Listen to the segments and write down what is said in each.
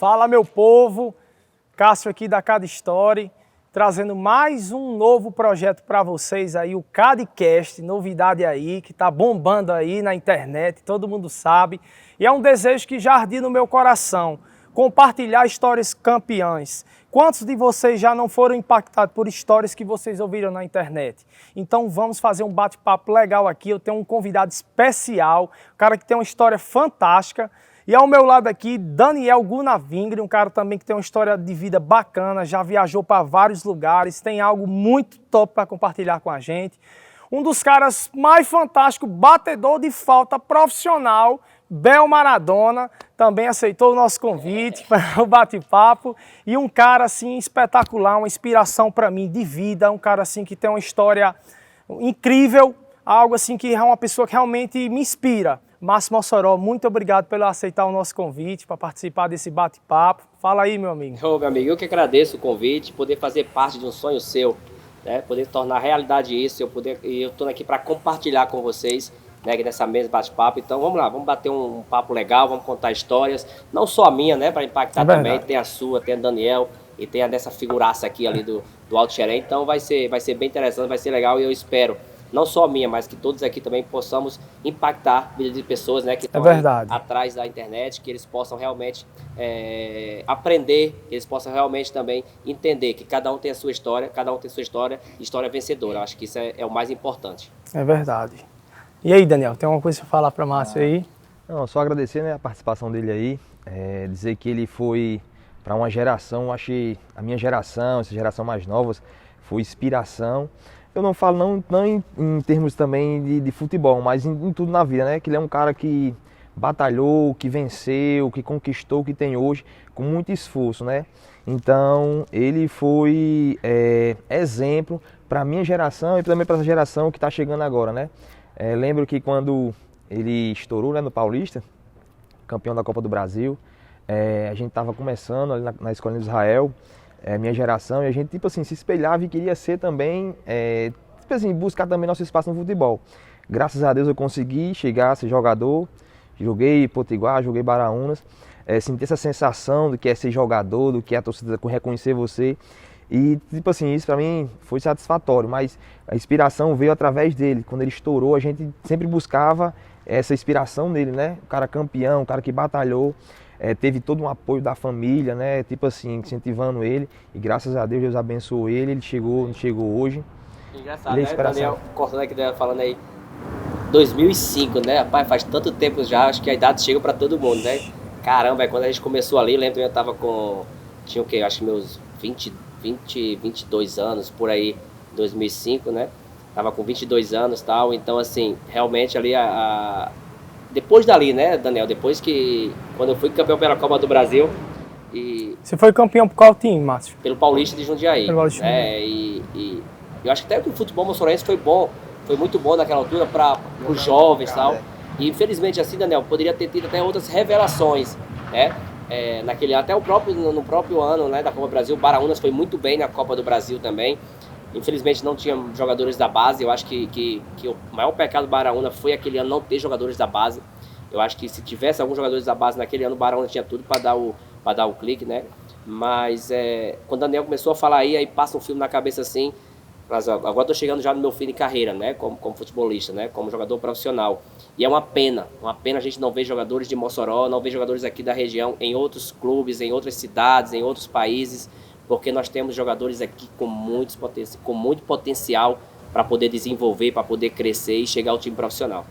Fala, meu povo, Cássio aqui da CAD Story, trazendo mais um novo projeto para vocês aí, o CADcast, novidade aí, que tá bombando aí na internet, todo mundo sabe, e é um desejo que já ardia no meu coração, compartilhar histórias campeãs. Quantos de vocês já não foram impactados por histórias que vocês ouviram na internet? Então vamos fazer um bate-papo legal aqui, eu tenho um convidado especial, um cara que tem uma história fantástica. E ao meu lado aqui, Daniel Gunavingre, um cara também que tem uma história de vida bacana, já viajou para vários lugares, tem algo muito top para compartilhar com a gente. Um dos caras mais fantásticos, batedor de falta profissional, Bel Maradona, também aceitou o nosso convite para o bate-papo. E um cara assim espetacular, uma inspiração para mim de vida, um cara assim que tem uma história incrível, algo assim que é uma pessoa que realmente me inspira. Márcio Mossoró, muito obrigado por aceitar o nosso convite para participar desse bate-papo. Fala aí, meu amigo. Ô, meu amigo, eu que agradeço o convite, poder fazer parte de um sonho seu, né? Poder tornar realidade isso, eu estou aqui para compartilhar com vocês, né, nessa mesa bate-papo. Então vamos lá, vamos bater um papo legal, vamos contar histórias, não só a minha, né, para impactar também, tem a sua, tem a Daniel e tem a dessa figuraça aqui ali do Alto Xerém. Então vai ser bem interessante, vai ser legal e eu espero não só a minha, mas que todos aqui também possamos impactar a vida de pessoas, né, que estão atrás da internet, que eles possam realmente aprender, que eles possam realmente também entender que cada um tem a sua história, história vencedora. Acho que isso é o mais importante. É verdade. E aí, Daniel, tem alguma coisa para falar para Márcio aí? Não, só agradecer, né, a participação dele aí, dizer que ele foi para uma geração, acho que a minha geração, essa geração mais nova, foi inspiração. Eu não falo não em termos também de futebol, mas em tudo na vida, né? Que ele é um cara que batalhou, que venceu, que conquistou o que tem hoje com muito esforço, né? Então ele foi exemplo para a minha geração e também para essa geração que está chegando agora, né? Lembro que quando ele estourou, né, no Paulista, campeão da Copa do Brasil, a gente estava começando ali na Escola de Israel, minha geração, e a gente, tipo assim, se espelhava e queria ser também, tipo assim, buscar também nosso espaço no futebol. Graças a Deus eu consegui chegar a ser jogador, joguei Potiguar, joguei Baraunas, senti essa sensação do que é ser jogador, do que é a torcida reconhecer você, e tipo assim, isso pra mim foi satisfatório, mas a inspiração veio através dele. Quando ele estourou, a gente sempre buscava essa inspiração nele, né? O cara campeão, o cara que batalhou, teve todo um apoio da família, né? Tipo assim, incentivando ele. E graças a Deus, Deus abençoou ele chegou hoje. Engraçado, né, Daniel? Cortando aqui, falando aí, 2005, né? Rapaz, faz tanto tempo já, acho que a idade chega pra todo mundo, né? Caramba, quando a gente começou ali, lembro que eu tava tinha o quê? Acho que meus 22 anos, por aí, 2005, né? Tava com 22 anos e tal, então assim, realmente ali depois dali, né, Daniel, quando eu fui campeão pela Copa do Brasil e... Você foi campeão por qual time, Márcio? Pelo Paulista de Jundiaí. Pelo Paulista de Jundiaí. E eu acho que até que o futebol moçoroense foi muito bom naquela altura para os jovens e tal. E infelizmente assim, Daniel, poderia ter tido até outras revelações, né? Até no próprio ano, né, da Copa do Brasil, o Baraunas foi muito bem na Copa do Brasil também. Infelizmente não tinha jogadores da base. Eu acho que o maior pecado do Baraúna foi aquele ano não ter jogadores da base. Eu acho que se tivesse alguns jogadores da base naquele ano, o Baraúna tinha tudo para dar o clique, né? Mas quando o Daniel começou a falar aí passa um filme na cabeça assim. Mas agora estou chegando já no meu fim de carreira, né? Como futebolista, né? Como jogador profissional. E é uma pena a gente não ver jogadores de Mossoró, não ver jogadores aqui da região em outros clubes, em outras cidades, em outros países, porque nós temos jogadores aqui com muito potencial para poder desenvolver, para poder crescer e chegar ao time profissional.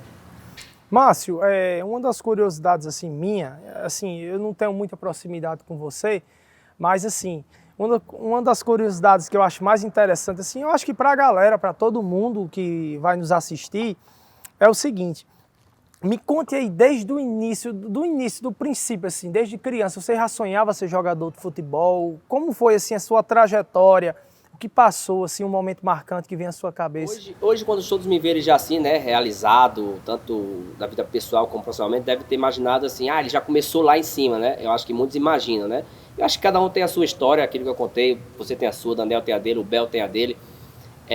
Márcio, uma das curiosidades assim minha, assim, eu não tenho muita proximidade com você, mas assim, uma das curiosidades que eu acho mais interessante, assim, eu acho que para a galera, para todo mundo que vai nos assistir, é o seguinte: me conte aí desde o início, do princípio, assim, desde criança, você já sonhava ser jogador de futebol? Como foi assim a sua trajetória? O que passou, assim, um momento marcante que vem à sua cabeça? Hoje quando todos me verem já assim, né, realizado, tanto na vida pessoal como profissionalmente, deve ter imaginado assim, ele já começou lá em cima, né? Eu acho que muitos imaginam, né? Eu acho que cada um tem a sua história, aquilo que eu contei, você tem a sua, o Daniel tem a dele, o Bel tem a dele.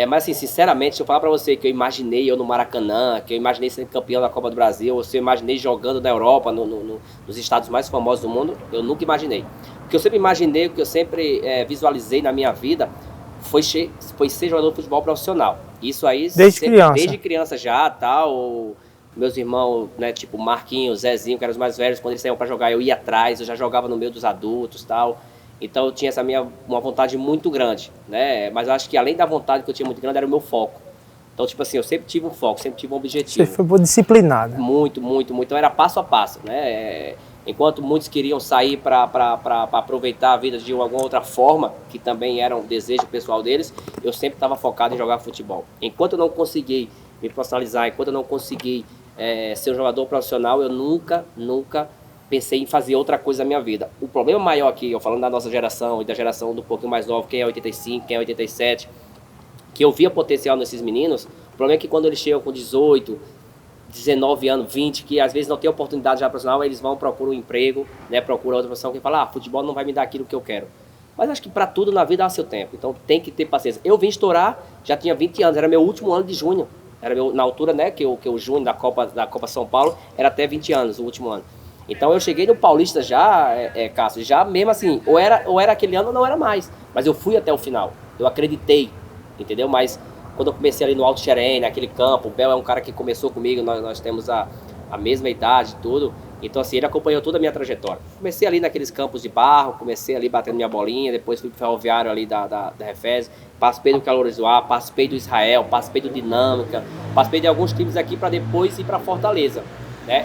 Mas assim, sinceramente, se eu falar pra você que eu imaginei eu no Maracanã, que eu imaginei sendo campeão da Copa do Brasil, ou se eu imaginei jogando na Europa, nos estados mais famosos do mundo, eu nunca imaginei. O que eu sempre imaginei, o que eu sempre visualizei na minha vida, foi ser jogador de futebol profissional. Isso aí, desde criança já, tal. Meus irmãos, né, tipo Marquinhos, Zezinho, que eram os mais velhos, quando eles saíam pra jogar, eu ia atrás, eu já jogava no meio dos adultos, tal. Então eu tinha uma vontade muito grande, né? Mas eu acho que além da vontade que eu tinha muito grande, era o meu foco. Então, tipo assim, eu sempre tive um foco, sempre tive um objetivo. Você foi disciplinado. Muito, muito, muito. Então era passo a passo, né? Enquanto muitos queriam sair para aproveitar a vida de alguma outra forma, que também era um desejo pessoal deles, eu sempre estava focado em jogar futebol. Enquanto eu não consegui me profissionalizar, enquanto eu não consegui ser um jogador profissional, eu nunca pensei em fazer outra coisa na minha vida. O problema maior aqui, eu falando da nossa geração e da geração do pouquinho mais novo, quem é 85, quem é 87, que eu via potencial nesses meninos, o problema é que quando eles chegam com 18, 19 anos, 20, que às vezes não tem oportunidade já profissional, eles vão, procuram um emprego, né, procuram outra profissão, que fala, futebol não vai me dar aquilo que eu quero. Mas acho que para tudo na vida há seu tempo, então tem que ter paciência. Eu vim estourar, já tinha 20 anos, era meu último ano de junho, na altura, né, que o junho da Copa São Paulo era até 20 anos, o último ano. Então eu cheguei no Paulista já, Cássio, já mesmo assim, ou era aquele ano ou não era mais. Mas eu fui até o final, eu acreditei, entendeu? Mas quando eu comecei ali no Alto Xerém, naquele campo, o Bel é um cara que começou comigo, nós temos a mesma idade e tudo. Então assim, ele acompanhou toda a minha trajetória. Comecei ali naqueles campos de barro, comecei ali batendo minha bolinha, depois fui pro Ferroviário ali da Refez, participei do Calorizoá, participei do Israel, participei do Dinâmica, participei de alguns times aqui para depois ir para Fortaleza.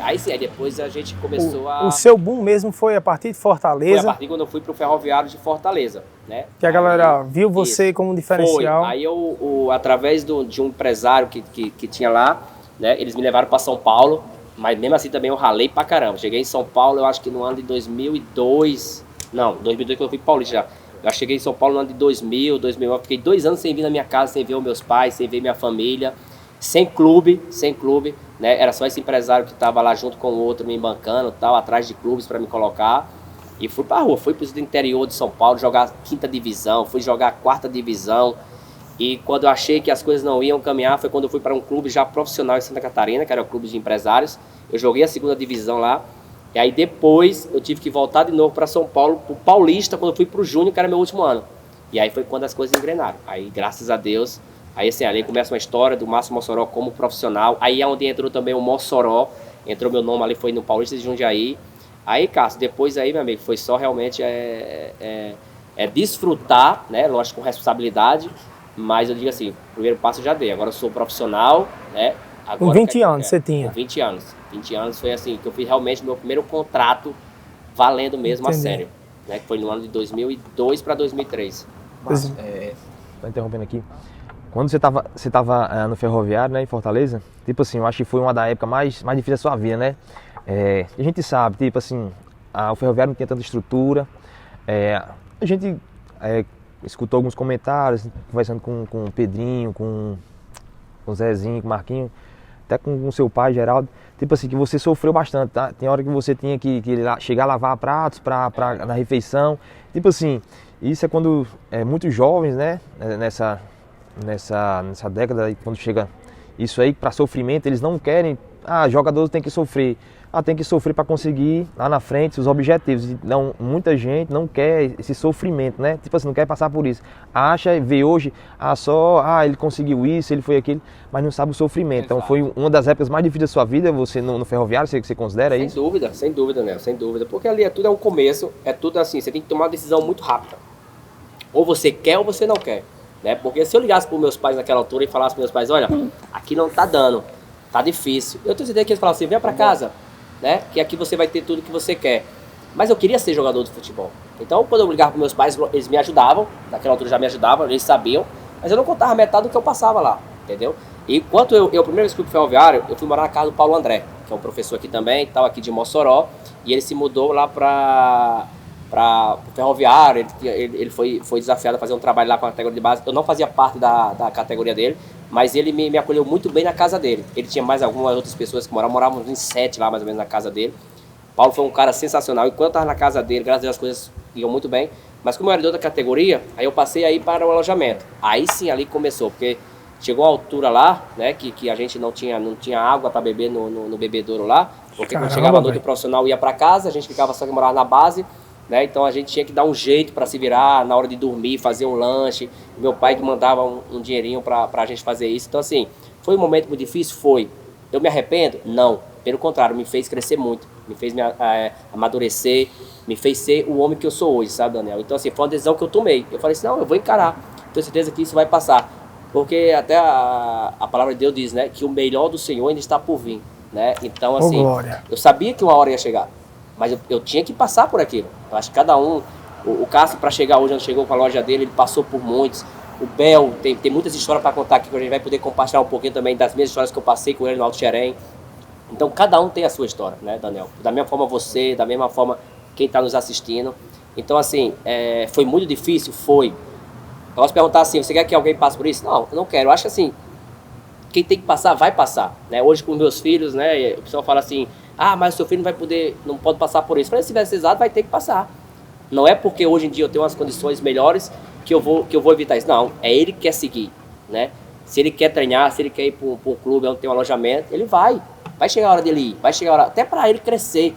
Aí sim, aí depois a gente começou O seu boom mesmo foi a partir de Fortaleza? Foi a partir quando eu fui pro Ferroviário de Fortaleza, né? Que a galera viu você como um diferencial. Foi. Aí eu através de um empresário que tinha lá, né? Eles me levaram para São Paulo, mas mesmo assim também eu ralei pra caramba. Cheguei em São Paulo, eu acho que no ano de 2002, não, 2002 quando eu fui pro Paulista já. Eu cheguei em São Paulo no ano de 2001, eu fiquei 2 anos sem vir na minha casa, sem ver os meus pais, sem ver minha família, sem clube, né? Era só esse empresário que estava lá junto com o outro me bancando, tal, atrás de clubes para me colocar. E fui pra rua, fui pro interior de São Paulo jogar 5ª divisão, fui jogar 4ª divisão. E quando eu achei que as coisas não iam caminhar, foi quando eu fui para um clube já profissional em Santa Catarina, que era o clube de empresários. Eu joguei a 2ª divisão lá. E aí depois eu tive que voltar de novo para São Paulo, pro Paulista, quando eu fui pro Júnior, que era meu último ano. E aí foi quando as coisas engrenaram. Aí, graças a Deus, aí assim, ali começa uma história do Márcio Mossoró como profissional. Aí é onde entrou também o Mossoró, entrou meu nome ali, foi no Paulista de Jundiaí. Aí, Cássio, depois aí, meu amigo, foi só realmente desfrutar, né, lógico, com responsabilidade, mas eu digo assim, o primeiro passo eu já dei, agora eu sou profissional, né. Agora, com 20 anos você tinha? Com 20 anos. 20 anos foi assim, que eu fiz realmente meu primeiro contrato valendo mesmo. Entendi. A sério, né, que foi no ano de 2002 para 2003. Mas, tô interrompendo aqui. Quando você tava no Ferroviário, né, em Fortaleza, tipo assim, eu acho que foi uma da época mais difícil da sua vida, né? A gente sabe, tipo assim, o Ferroviário não tinha tanta estrutura. A gente escutou alguns comentários, conversando com o Pedrinho, com o Zezinho, com o Marquinho, até com o seu pai, Geraldo. Tipo assim, que você sofreu bastante, tá? Tem hora que você tinha que chegar a lavar pratos na refeição. Tipo assim, isso é quando muitos jovens, né, nessa década, quando chega isso aí para sofrimento, eles não querem, jogadores tem que sofrer, tem que sofrer para conseguir lá na frente os objetivos. Não, muita gente não quer esse sofrimento, né? Tipo assim, não quer passar por isso. Vê hoje, ele conseguiu isso, ele foi aquilo, mas não sabe o sofrimento. Exato. Então foi uma das épocas mais difíceis da sua vida, você no Ferroviário, você considera isso? Sem dúvida, né? Sem dúvida, porque ali tudo é um começo, é tudo assim, você tem que tomar uma decisão muito rápida. Ou você quer ou você não quer, né? Porque se eu ligasse para os meus pais naquela altura e falasse para meus pais, olha, aqui não tá dando, tá difícil. Eu tenho certeza que eles falavam assim, venha para casa, né? Que aqui você vai ter tudo que você quer. Mas eu queria ser jogador de futebol. Então, quando eu ligava para meus pais, eles me ajudavam. Naquela altura já me ajudavam, eles sabiam. Mas eu não contava metade do que eu passava lá, entendeu? E enquanto eu primeiro vez fui pro Ferroviário, eu fui morar na casa do Paulo André, que é um professor aqui também, tal, aqui de Mossoró. E ele se mudou lá para o Ferroviário. Ele foi desafiado a fazer um trabalho lá com a categoria de base. Eu não fazia parte da categoria dele, mas ele me acolheu muito bem na casa dele. Ele tinha mais algumas outras pessoas que morávamos em 7 lá mais ou menos na casa dele. Paulo foi um cara sensacional, e quando eu estava na casa dele, graças a Deus as coisas iam muito bem. Mas como eu era de outra categoria, aí eu passei aí para o alojamento. Aí sim, ali começou, porque chegou uma altura lá, né, que a gente não tinha água para beber no bebedouro lá, porque quando chegava a noite o profissional ia para casa, a gente ficava só que morava na base, né, então a gente tinha que dar um jeito para se virar na hora de dormir, fazer um lanche. Meu pai que mandava um dinheirinho para a gente fazer isso. Então assim, foi um momento muito difícil? Foi. Eu me arrependo? Não. Pelo contrário, me fez crescer muito, me fez amadurecer, me fez ser o homem que eu sou hoje, sabe, Daniel? Então assim, foi uma decisão que eu tomei. Eu falei assim, não, eu vou encarar, tenho certeza que isso vai passar. Porque até a palavra de Deus diz, né, que o melhor do Senhor ainda está por vir, né? Então, assim, eu sabia que uma hora ia chegar, mas eu tinha que passar por aquilo. Eu acho que cada um, o Cássio, para chegar hoje, onde chegou com a loja dele, ele passou por muitos. O Bel, tem muitas histórias para contar aqui, que a gente vai poder compartilhar um pouquinho também das minhas histórias que eu passei com ele no Alto Xerém. Então, cada um tem a sua história, né, Daniel? Da mesma forma você, da mesma forma quem está nos assistindo. Então, assim, foi muito difícil? Foi. Eu posso perguntar assim, você quer que alguém passe por isso? Não, eu não quero. Eu acho assim, quem tem que passar, vai passar. Né? Hoje com meus filhos, né, o pessoal fala assim, mas o seu filho não pode passar por isso. Eu falei, se tiver precisado, vai ter que passar. Não é porque hoje em dia eu tenho umas condições melhores que eu vou evitar isso. Não, é ele que quer seguir. Né? Se ele quer treinar, se ele quer ir para um clube onde tem um alojamento, ele vai. Vai chegar a hora dele ir, vai chegar a hora, até para ele crescer.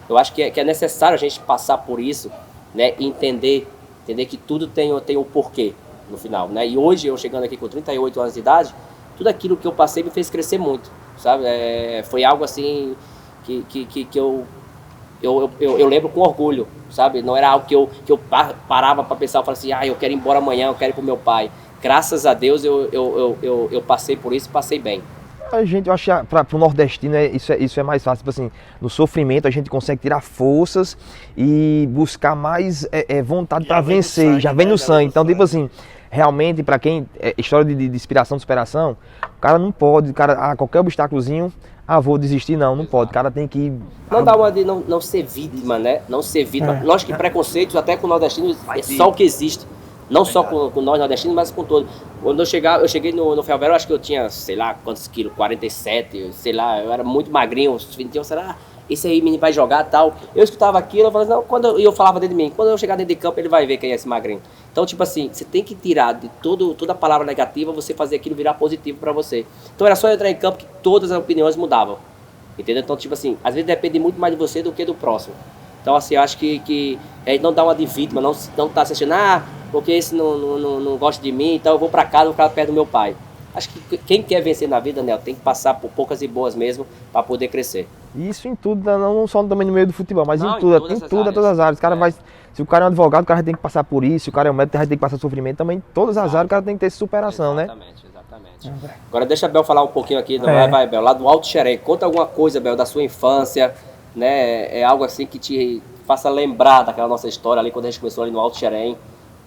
Eu acho que é necessário a gente passar por isso, né, e entender que tudo tem o porquê no final, né? E hoje, eu chegando aqui com 38 anos de idade, tudo aquilo que eu passei me fez crescer muito, sabe? Foi algo assim que eu lembro com orgulho, sabe? Não era algo que eu parava para pensar, eu falava assim, eu quero ir embora amanhã, eu quero ir pro meu pai. Graças a Deus eu passei por isso e passei bem. Eu acho que para o nordestino isso é mais fácil, tipo assim, no sofrimento a gente consegue tirar forças e buscar mais vontade para vencer, já vem no sangue. Então, tipo assim, realmente, para quem história de inspiração, de superação, o cara não pode, qualquer obstáculozinho, vou desistir, não pode, o cara tem que... Não dá uma de não ser vítima, né? Não ser vítima. Lógico que preconceitos, até com o nordestino, é só o que existe. Não só com nós nordestinos, mas com todos. Quando eu cheguei no Ferroviário, eu acho que eu tinha, sei lá, quantos quilos, 47, sei lá, eu era muito magrinho, uns 21, sei lá, esse aí menino vai jogar e tal. Eu escutava aquilo, eu falava, não, eu falava dentro de mim, quando eu chegar dentro de campo, ele vai ver quem é esse magrinho. Então, tipo assim, você tem que tirar de toda a palavra negativa, você fazer aquilo virar positivo pra você. Então era só eu entrar em campo que todas as opiniões mudavam. Entendeu? Então, tipo assim, às vezes depende muito mais de você do que do próximo. Então, assim, eu acho que não dá uma de vítima, não tá assistindo, porque esse não gosta de mim, então eu vou pra casa, vou ficar perto do meu pai. Acho que quem quer vencer na vida, Nel, tem que passar por poucas e boas mesmo para poder crescer. Isso em tudo, não só também no meio do futebol, mas em todas as áreas. O cara se o cara é um advogado, o cara tem que passar por isso, se o cara é um médico, o cara tem que passar sofrimento também. Em todas as áreas o cara tem que ter superação, exatamente, né? Exatamente. Agora deixa a Bel falar um pouquinho aqui, vai, Bel, lá do Alto Xerém. Conta alguma coisa, Bel, da sua infância, né? É algo assim que te faça lembrar daquela nossa história ali quando a gente começou ali no Alto Xerém.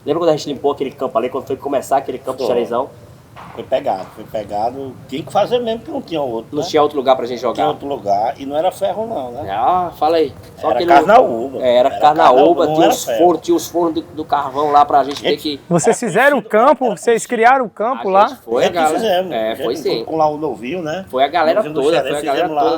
Lembra quando a gente limpou aquele campo ali, quando foi começar aquele campo do Xerezão? Foi pegado. Tinha que fazer mesmo, porque não tinha outro. Não tinha outro lugar pra gente jogar? Não tinha outro lugar, e não era ferro não, né? Fala aí. Só era carnaúba. Era carnaúba, tinha os fornos do carvão lá pra gente ter que... Vocês fizeram o campo, vocês criaram o campo lá? Foi, galera. Fizemos. Foi sim. Com lá o Novinho, né? Foi a galera toda,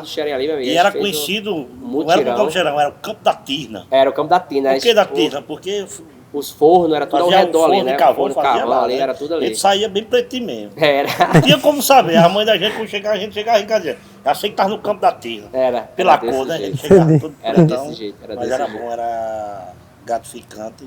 do Xerém ali, meu amigo. E era conhecido, não era o Campo Xerém, era o Campo da Tirna. Era o Campo da Tirna. Por que da Tirna? Porque... Os fornos, era tudo ao redor ali, né? Forno de carvão ali, era tudo ali. Ele saía bem pretinho mesmo. Era. Não tinha como saber. A mãe da gente, quando chegava, a gente chegava em casa. Já sei que tava no campo da Tirna. Pela cor, né? Ele chegava tudo era desse jeito. Mas era bom, era gratificante.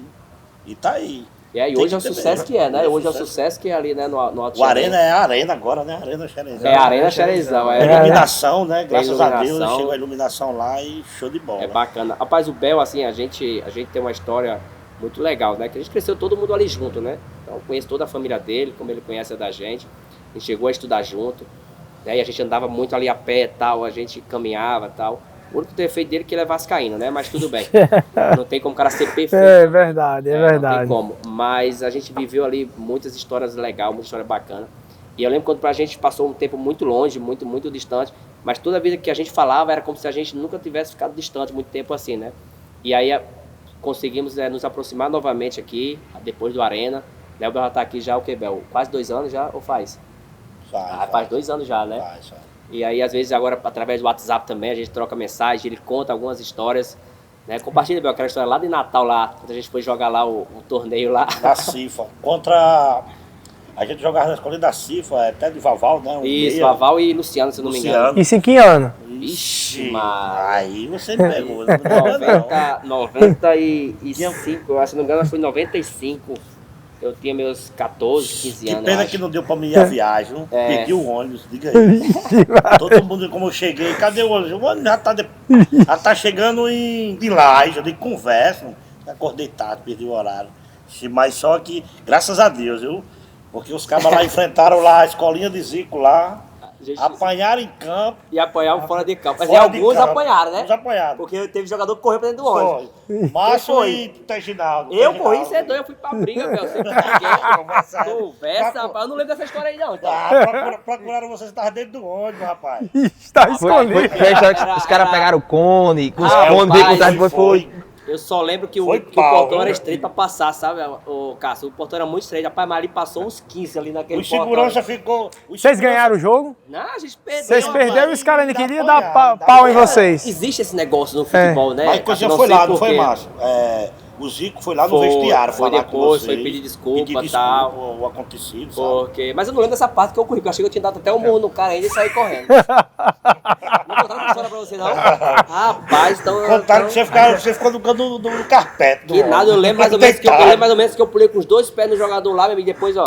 E tá aí. E aí, hoje é o sucesso que é, né? Hoje é o sucesso que é ali, né? No Alto O Arena é a Arena agora, né? Arena Xerezão. É a Arena Xerezão. Iluminação, né? Graças a Deus, chegou a iluminação lá e show de bola. É bacana. Rapaz, o Bel, assim, a gente tem uma história muito legal, né? Que a gente cresceu todo mundo ali junto, né? Então eu conheço toda a família dele, como ele conhece a da gente. A gente chegou a estudar junto, né? E a gente andava muito ali a pé e tal, a gente caminhava e tal. O único defeito dele é que ele é vascaíno, né? Mas tudo bem. Não tem como o cara ser perfeito. É verdade, é verdade. Não tem como. Mas a gente viveu ali muitas histórias legais, muita história bacana. E eu lembro quando a gente passou um tempo muito longe, muito, muito distante, mas toda vida que a gente falava era como se a gente nunca tivesse ficado distante muito tempo assim, né? E aí conseguimos nos aproximar novamente aqui, depois do Arena. Né? O Bel já tá aqui já, o que, Bel? Quase 2 anos já, ou faz? Faz 2 anos já, né? Faz. E aí, às vezes, agora, através do WhatsApp também, a gente troca mensagem, ele conta algumas histórias, Né? Compartilha, Bel, aquela história lá de Natal, lá, quando a gente foi jogar lá o torneio lá. Da Cifa. Contra... A gente jogava na escola da Cifa, até de Vaval, né? Isso, Vaval e Luciano, se não me engano. Isso em que ano? Ixi, aí você me pegou. 95, eu acho, se não me engano, foi 95. Eu tinha meus 14, 15 anos. Que pena que não deu pra mim ir a viagem. Perdi o ônibus, diga aí. Todo mundo, como eu cheguei, cadê o ônibus? O ônibus já tá chegando de Laje, eu conversa. Acordei tarde, perdi o horário. Mas só que, graças a Deus, viu? Porque os cabas lá enfrentaram lá a escolinha de Zico lá. Apanharam em campo. E apanharam fora de campo. Mas alguns apanharam, né? Alguns apanharam. Porque teve jogador que correu pra dentro do ônibus. Márcio e Teginaldo. Eu corri, você é doido, eu fui pra briga, meu. Você conversa, rapaz. Eu não lembro dessa história aí, não. Então. Procuraram você, você tava dentro do ônibus, rapaz. Está escondido. Os caras pegaram o cone, com os cones veio com depois foi. Eu só lembro que o portão era estreito pra passar, sabe, o Cássio? O portão era muito estreito. Rapaz, mas ali passou uns 15 ali naquele portão. O segurança ficou... Vocês ganharam o jogo? Não, a gente perdeu. Vocês perderam e os caras não queriam dar pau em vocês. Existe esse negócio no futebol, né? Mas coisa foi lá, não foi, Márcio? O Zico foi lá no vestiário falar com vocês. Foi pedir desculpa e tal. O acontecido, sabe? Mas eu não lembro dessa parte que eu corri, porque eu achei que eu tinha dado até um murro no cara ainda e saí correndo. Não contaram essa história pra você, não? Rapaz, então... Contaram que você ficou no carpete. Que nada, eu lembro mais ou menos que eu pulei com os dois pés no jogador lá, meu amigo, e depois, ó...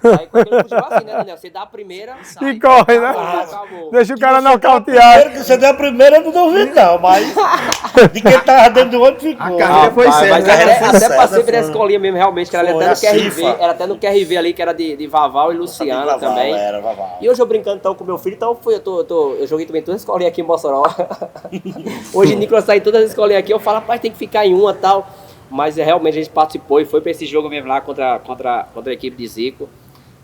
Aí quando ele fugiu assim, né, Daniel? Você dá a primeira, sai, e corre, né? Acabou. Deixa o cara nocautear. Primeiro que você deu a primeira, eu não duvido, não, mas de quem tava dentro do outro ficou. A carreira foi Mas até passei pela escolinha mesmo, realmente, que era Foi, até no QRV. Cifa. Era até no QRV ali, que era de Vaval e Luciano Vaval, também. era Vaval. E hoje eu brincando então com meu filho, então eu joguei também todas as escolinhas aqui em Mossoró. Hoje o Nicolas tá em todas as escolinhas aqui, eu falo, rapaz, tem que ficar em uma e tal. Mas realmente a gente participou e foi pra esse jogo mesmo lá contra a equipe de Zico.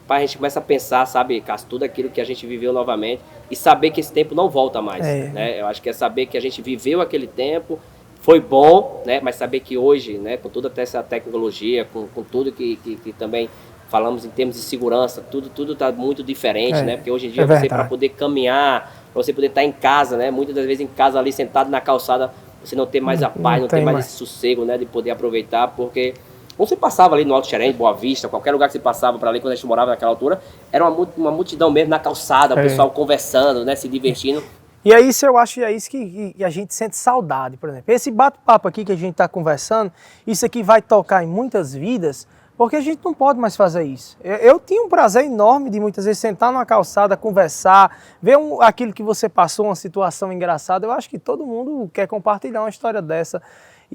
A gente começa a pensar, sabe, Cássio, tudo aquilo que a gente viveu novamente e saber que esse tempo não volta mais, né? Eu acho que é saber que a gente viveu aquele tempo, foi bom, né? Mas saber que hoje, né, com toda essa tecnologia, com tudo que também falamos em termos de segurança, tudo tá muito diferente, né? Porque hoje em dia você, para poder caminhar, para você poder estar em casa, né? Muitas das vezes em casa ali, sentado na calçada, você não tem mais a paz, não tem mais esse sossego, né? De poder aproveitar, porque... Quando você passava ali no Alto Xerém, Boa Vista, qualquer lugar que você passava para ali, quando a gente morava naquela altura, era uma multidão mesmo na calçada, o pessoal conversando, né, se divertindo. E é isso, eu acho, é isso que a gente sente saudade, por exemplo. Esse bate-papo aqui que a gente está conversando, isso aqui vai tocar em muitas vidas, porque a gente não pode mais fazer isso. Eu tinha um prazer enorme de muitas vezes sentar numa calçada, conversar, ver aquilo que você passou, uma situação engraçada. Eu acho que todo mundo quer compartilhar uma história dessa.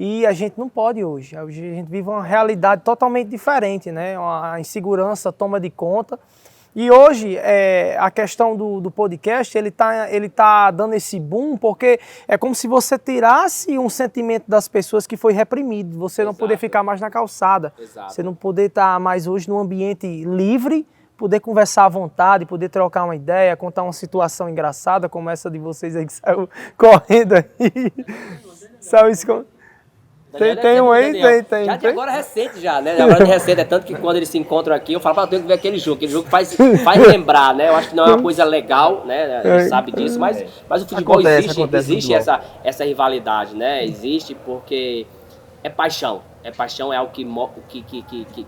E a gente não pode hoje. Hoje a gente vive uma realidade totalmente diferente, né? A insegurança toma de conta. E hoje a questão do podcast, ele tá dando esse boom porque é como se você tirasse um sentimento das pessoas que foi reprimido. Você não poder ficar mais na calçada. Você não poder estar mais hoje num ambiente livre, poder conversar à vontade, poder trocar uma ideia, contar uma situação engraçada como essa de vocês aí que saiu correndo aí. Saiu escondendo. Tem um aí, tem. Já de agora recente já, né? Agora de recente, é tanto que quando eles se encontram aqui, eu falo, eu tenho que ver aquele jogo faz lembrar, né? Eu acho que não é uma coisa legal, né? A gente sabe disso, mas o futebol existe essa rivalidade, né? Existe porque é paixão. Paixão é algo que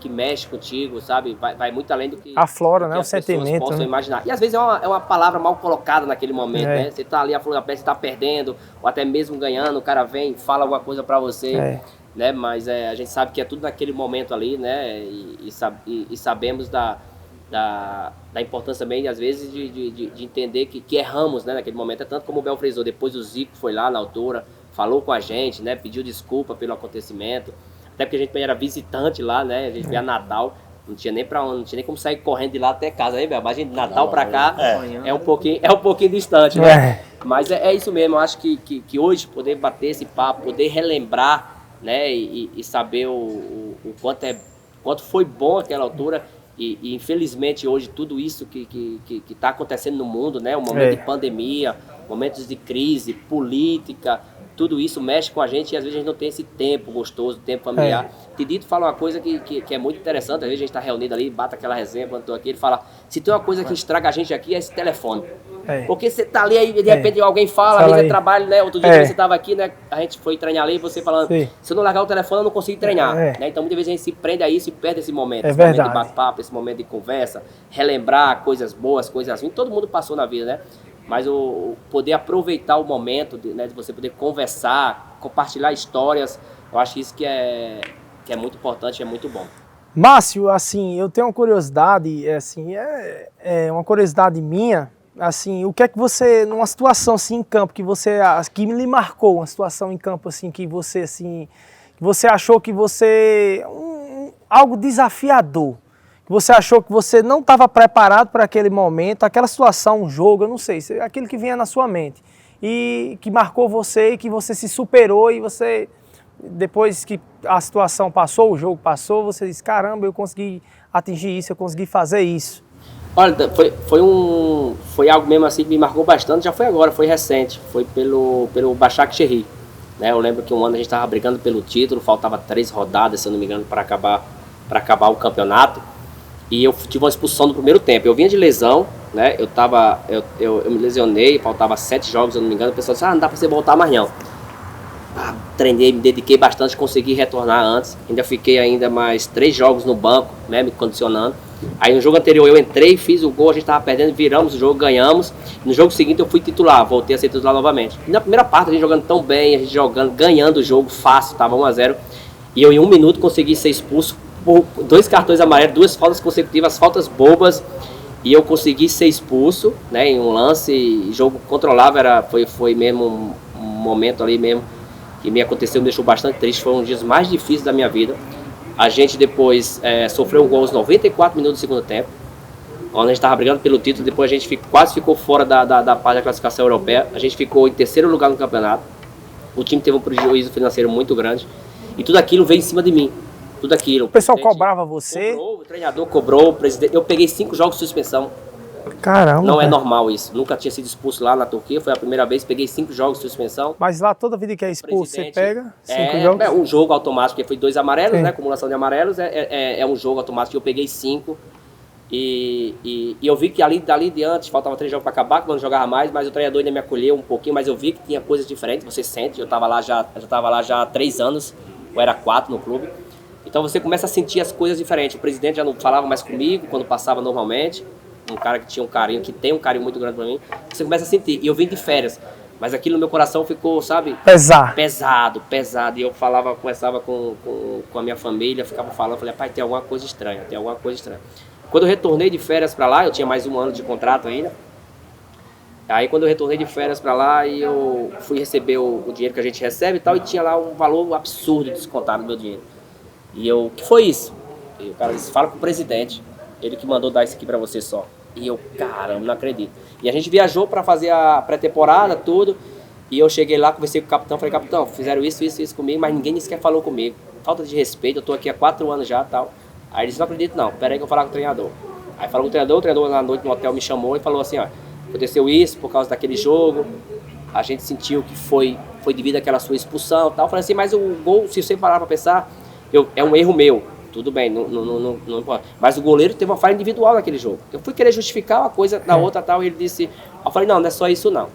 mexe contigo, sabe? Vai muito além do que aflora, né? O as pessoas sentimento, possam né? imaginar. E às vezes é uma palavra mal colocada naquele momento, né? Você tá ali, a flor da pele, você tá perdendo, ou até mesmo ganhando, o cara vem, fala alguma coisa pra você, né? Mas a gente sabe que é tudo naquele momento ali, né? E sabemos da importância também, às vezes, de entender que erramos, né? Naquele momento. É tanto como o Bel frisou, depois o Zico foi lá na altura, falou com a gente, né? Pediu desculpa pelo acontecimento. Até porque a gente era visitante lá, né? A gente veio a Natal, não tinha nem como sair correndo de lá até casa, aí, Bel? Mas de Natal pra cá é um pouquinho distante, né? Mas é isso mesmo, eu acho que hoje poder bater esse papo, poder relembrar, né? E saber o quanto foi bom aquela altura. E infelizmente hoje tudo isso que está acontecendo no mundo, né? Um momento de pandemia, momentos de crise, política, tudo isso mexe com a gente e às vezes a gente não tem esse tempo gostoso, tempo familiar. Tidito fala uma coisa que é muito interessante, às vezes a gente está reunido ali, bate aquela resenha quando estou aqui, ele fala, se tem uma coisa que estraga a gente aqui é esse telefone. Porque você tá ali, aí de repente alguém fala, às vezes é trabalho, né? Outro dia você tava aqui, né? A gente foi treinar ali e você falando, se eu não largar o telefone, eu não consigo treinar. Né? Então muitas vezes a gente se prende a isso e perde esse momento. Esse momento de bate-papo, esse momento de conversa, relembrar coisas boas, coisas ruins. Todo mundo passou na vida, né? Mas o poder aproveitar o momento, né, de você poder conversar, compartilhar histórias, eu acho isso que é muito importante, é muito bom. Márcio, assim, eu tenho uma curiosidade, assim, é uma curiosidade minha, assim, o que é que você, numa situação assim em campo, que lhe marcou, uma situação em campo assim, que você achou que você, algo desafiador, que você achou que você não estava preparado para aquele momento, aquela situação, um jogo, eu não sei, aquilo que vinha na sua mente, e que marcou você, e que você se superou, e você, depois que a situação passou, o jogo passou, você disse, caramba, eu consegui atingir isso, eu consegui fazer isso. Olha, foi algo mesmo assim que me marcou bastante, já foi agora, foi recente, foi pelo Başakşehir, né? Eu lembro que um ano a gente estava brigando pelo título, faltava 3 rodadas, se eu não me engano, para acabar o campeonato, e eu tive uma expulsão no primeiro tempo. Eu vinha de lesão, né? Eu me lesionei, faltava 7 jogos, se eu não me engano, o pessoal disse, não dá para você voltar mais não. Treinei, me dediquei bastante, consegui retornar antes, ainda fiquei mais 3 jogos no banco, né, me condicionando. Aí no jogo anterior eu entrei, fiz o gol, a gente estava perdendo, viramos o jogo, ganhamos. No jogo seguinte eu fui titular, voltei a ser titular novamente. E na primeira parte a gente jogando tão bem, a gente ganhando o jogo fácil, estava 1-0. E eu em 1 minuto consegui ser expulso por 2 cartões amarelos, 2 faltas consecutivas, faltas bobas. E eu consegui ser expulso, né, em um lance, jogo controlável, foi mesmo um momento ali mesmo que me aconteceu, me deixou bastante triste, foi um dos dias mais difíceis da minha vida. A gente depois sofreu um gol aos 94 minutos do segundo tempo, onde a gente estava brigando pelo título, depois a gente quase ficou fora da parte da classificação europeia, a gente ficou em 3º lugar no campeonato, o time teve um prejuízo financeiro muito grande, e tudo aquilo veio em cima de mim, tudo aquilo. O pessoal cobrava você? Cobrou, o treinador cobrou, o presidente, eu peguei 5 jogos de suspensão. Caramba. Não é normal isso. Nunca tinha sido expulso lá na Turquia. Foi a primeira vez. Peguei 5 jogos de suspensão. Mas lá toda vida que é expulso, você pega 5 jogos? É um jogo automático, porque foi 2 amarelos, né? Acumulação de amarelos. É um jogo automático. Eu peguei 5. E eu vi que dali diante, faltava 3 jogos para acabar, que eu não jogava mais, mas o treinador ainda me acolheu um pouquinho, mas eu vi que tinha coisas diferentes. Você sente, eu estava lá já há 3 anos, ou era 4 no clube. Então você começa a sentir as coisas diferentes. O presidente já não falava mais comigo quando passava normalmente. Um cara que tinha um carinho, que tem um carinho muito grande pra mim, você começa a sentir. E eu vim de férias, mas aquilo no meu coração ficou, sabe? Pesado. E eu conversava com a minha família, ficava falando, falei, pai, tem alguma coisa estranha. Quando eu retornei de férias pra lá, eu tinha mais 1 ano de contrato ainda. Aí quando eu retornei de férias pra lá, eu fui receber o dinheiro que a gente recebe e tal, e tinha lá um valor absurdo descontado do meu dinheiro. E eu, o que foi isso? E o cara disse, fala com o presidente, ele que mandou dar isso aqui pra você só. E eu, caramba, não acredito. E a gente viajou pra fazer a pré-temporada, tudo. E eu cheguei lá, conversei com o capitão, falei, capitão, fizeram isso comigo, mas ninguém sequer falou comigo. Falta de respeito, eu tô aqui há 4 anos já e tal. Aí ele disse, não acredito não, pera aí que eu vou falar com o treinador. Aí falou com o treinador na noite no hotel me chamou e falou assim, ó, aconteceu isso por causa daquele jogo, a gente sentiu que foi devido àquela sua expulsão e tal. Eu falei assim, mas o gol, se você parar pra pensar, é um erro meu. Tudo bem, não importa. Mas o goleiro teve uma falha individual naquele jogo. Eu fui querer justificar uma coisa na outra tal, e ele disse, eu falei, não é só isso não.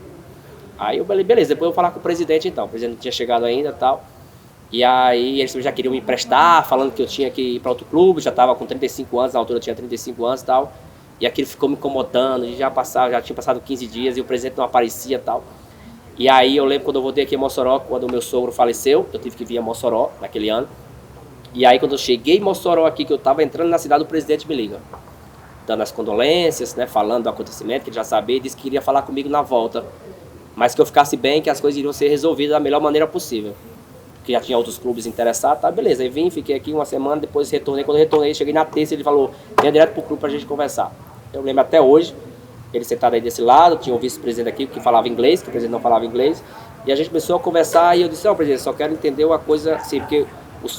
Aí eu falei, beleza, depois eu vou falar com o presidente então. O presidente não tinha chegado ainda e tal. E aí eles já queriam me emprestar, falando que eu tinha que ir para outro clube, já estava com 35 anos, na altura eu tinha 35 anos e tal. E aquilo ficou me incomodando, já tinha passado 15 dias e o presidente não aparecia e tal. E aí eu lembro quando eu voltei aqui em Mossoró, quando o meu sogro faleceu, eu tive que vir a Mossoró naquele ano. E aí quando eu cheguei em Mossoró aqui, que eu estava entrando na cidade, o presidente me liga, dando as condolências, né, falando do acontecimento, que ele já sabia, e disse que iria falar comigo na volta. Mas que eu ficasse bem, que as coisas iriam ser resolvidas da melhor maneira possível. Que já tinha outros clubes interessados, tá, beleza. Aí vim, fiquei aqui 1 semana, depois retornei. Quando eu retornei, cheguei na terça, ele falou, venha direto pro clube pra gente conversar. Eu lembro até hoje, ele sentado aí desse lado, tinha um vice-presidente aqui que falava inglês, que o presidente não falava inglês. E a gente começou a conversar e eu disse, não, presidente, só quero entender uma coisa assim, porque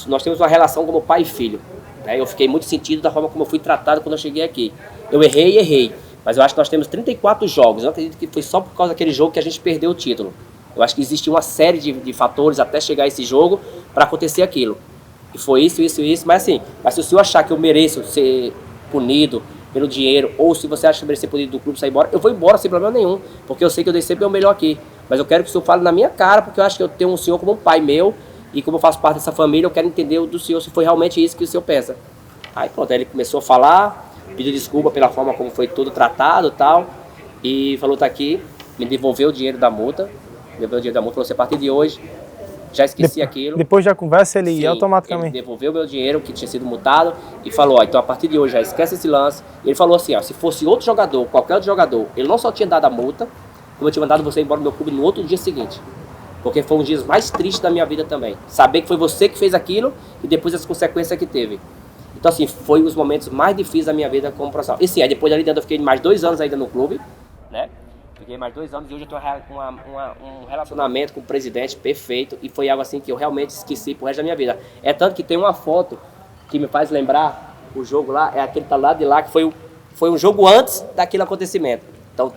nós temos uma relação como pai e filho. Né? Eu fiquei muito sentido da forma como eu fui tratado quando eu cheguei aqui. Eu errei, mas eu acho que nós temos 34 jogos. Eu acredito que foi só por causa daquele jogo que a gente perdeu o título. Eu acho que existe uma série de fatores até chegar a esse jogo para acontecer aquilo. E foi isso. Mas assim, se o senhor achar que eu mereço ser punido pelo dinheiro, ou se você acha que merecer poder do clube sair embora, eu vou embora sem problema nenhum, porque eu sei que eu dei sempre o melhor aqui. Mas eu quero que o senhor fale na minha cara, porque eu acho que eu tenho um senhor como um pai meu, e como eu faço parte dessa família, eu quero entender do senhor se foi realmente isso que o senhor pensa. Aí pronto, aí ele começou a falar, pediu desculpa pela forma como foi tudo tratado e tal, e falou, tá aqui, me devolveu o dinheiro da multa, falou assim, a partir de hoje, já esqueci aquilo. Depois da conversa ele Sim, automaticamente... ele devolveu meu dinheiro que tinha sido multado e falou, ó, então a partir de hoje já esquece esse lance. Ele falou assim, ó, se fosse outro jogador, qualquer outro jogador, ele não só tinha dado a multa, como eu tinha mandado você embora do meu clube no outro dia seguinte. Porque foi um dos dias mais tristes da minha vida também. Saber que foi você que fez aquilo e depois as consequências que teve. Então assim, foi os momentos mais difíceis da minha vida como profissional. E sim, aí depois dali dentro eu fiquei mais 2 anos ainda no clube, né? Fiquei mais 2 anos e hoje eu tenho um relacionamento com o presidente perfeito e foi algo assim que eu realmente esqueci pro resto da minha vida. É tanto que tem uma foto que me faz lembrar o jogo lá, é aquele tá lá de lá, que foi um jogo antes daquele acontecimento. Então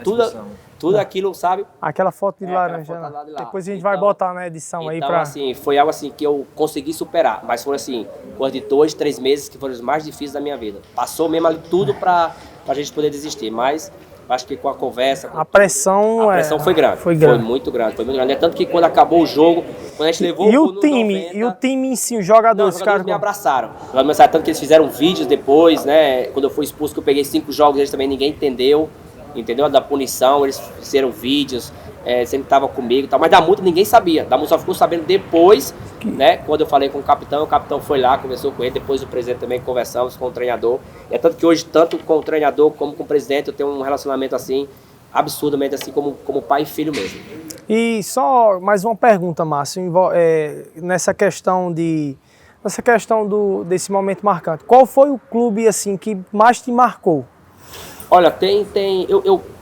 tudo aquilo, sabe? Aquela foto de laranja, foto lá de lá. depois a gente Então, vai botar na edição aí então, pra... assim, foi algo assim que eu consegui superar, mas foi assim, coisa de 2, 3 meses que foram os mais difíceis da minha vida. Passou mesmo ali tudo pra gente poder desistir, mas... Acho que com a conversa... A pressão foi grande. Foi muito grande. É tanto que quando acabou o jogo, quando a gente levou e o o time, 90, e o time em si, os jogadores... Os jogadores me abraçaram. Tanto que eles fizeram vídeos depois, né? Quando eu fui expulso, que eu peguei 5 jogos, eles também ninguém entendeu. Da punição, eles fizeram vídeos, sempre estavam comigo e tal. Mas da multa ninguém sabia. Da multa só ficou sabendo depois, né? Quando eu falei com o capitão foi lá, conversou com ele. Depois o presidente também conversamos com o treinador. E é tanto que hoje, tanto com o treinador como com o presidente, eu tenho um relacionamento assim, absurdamente assim, como pai e filho mesmo. E só mais uma pergunta, Márcio, nessa questão desse momento marcante. Qual foi o clube assim que mais te marcou? Olha,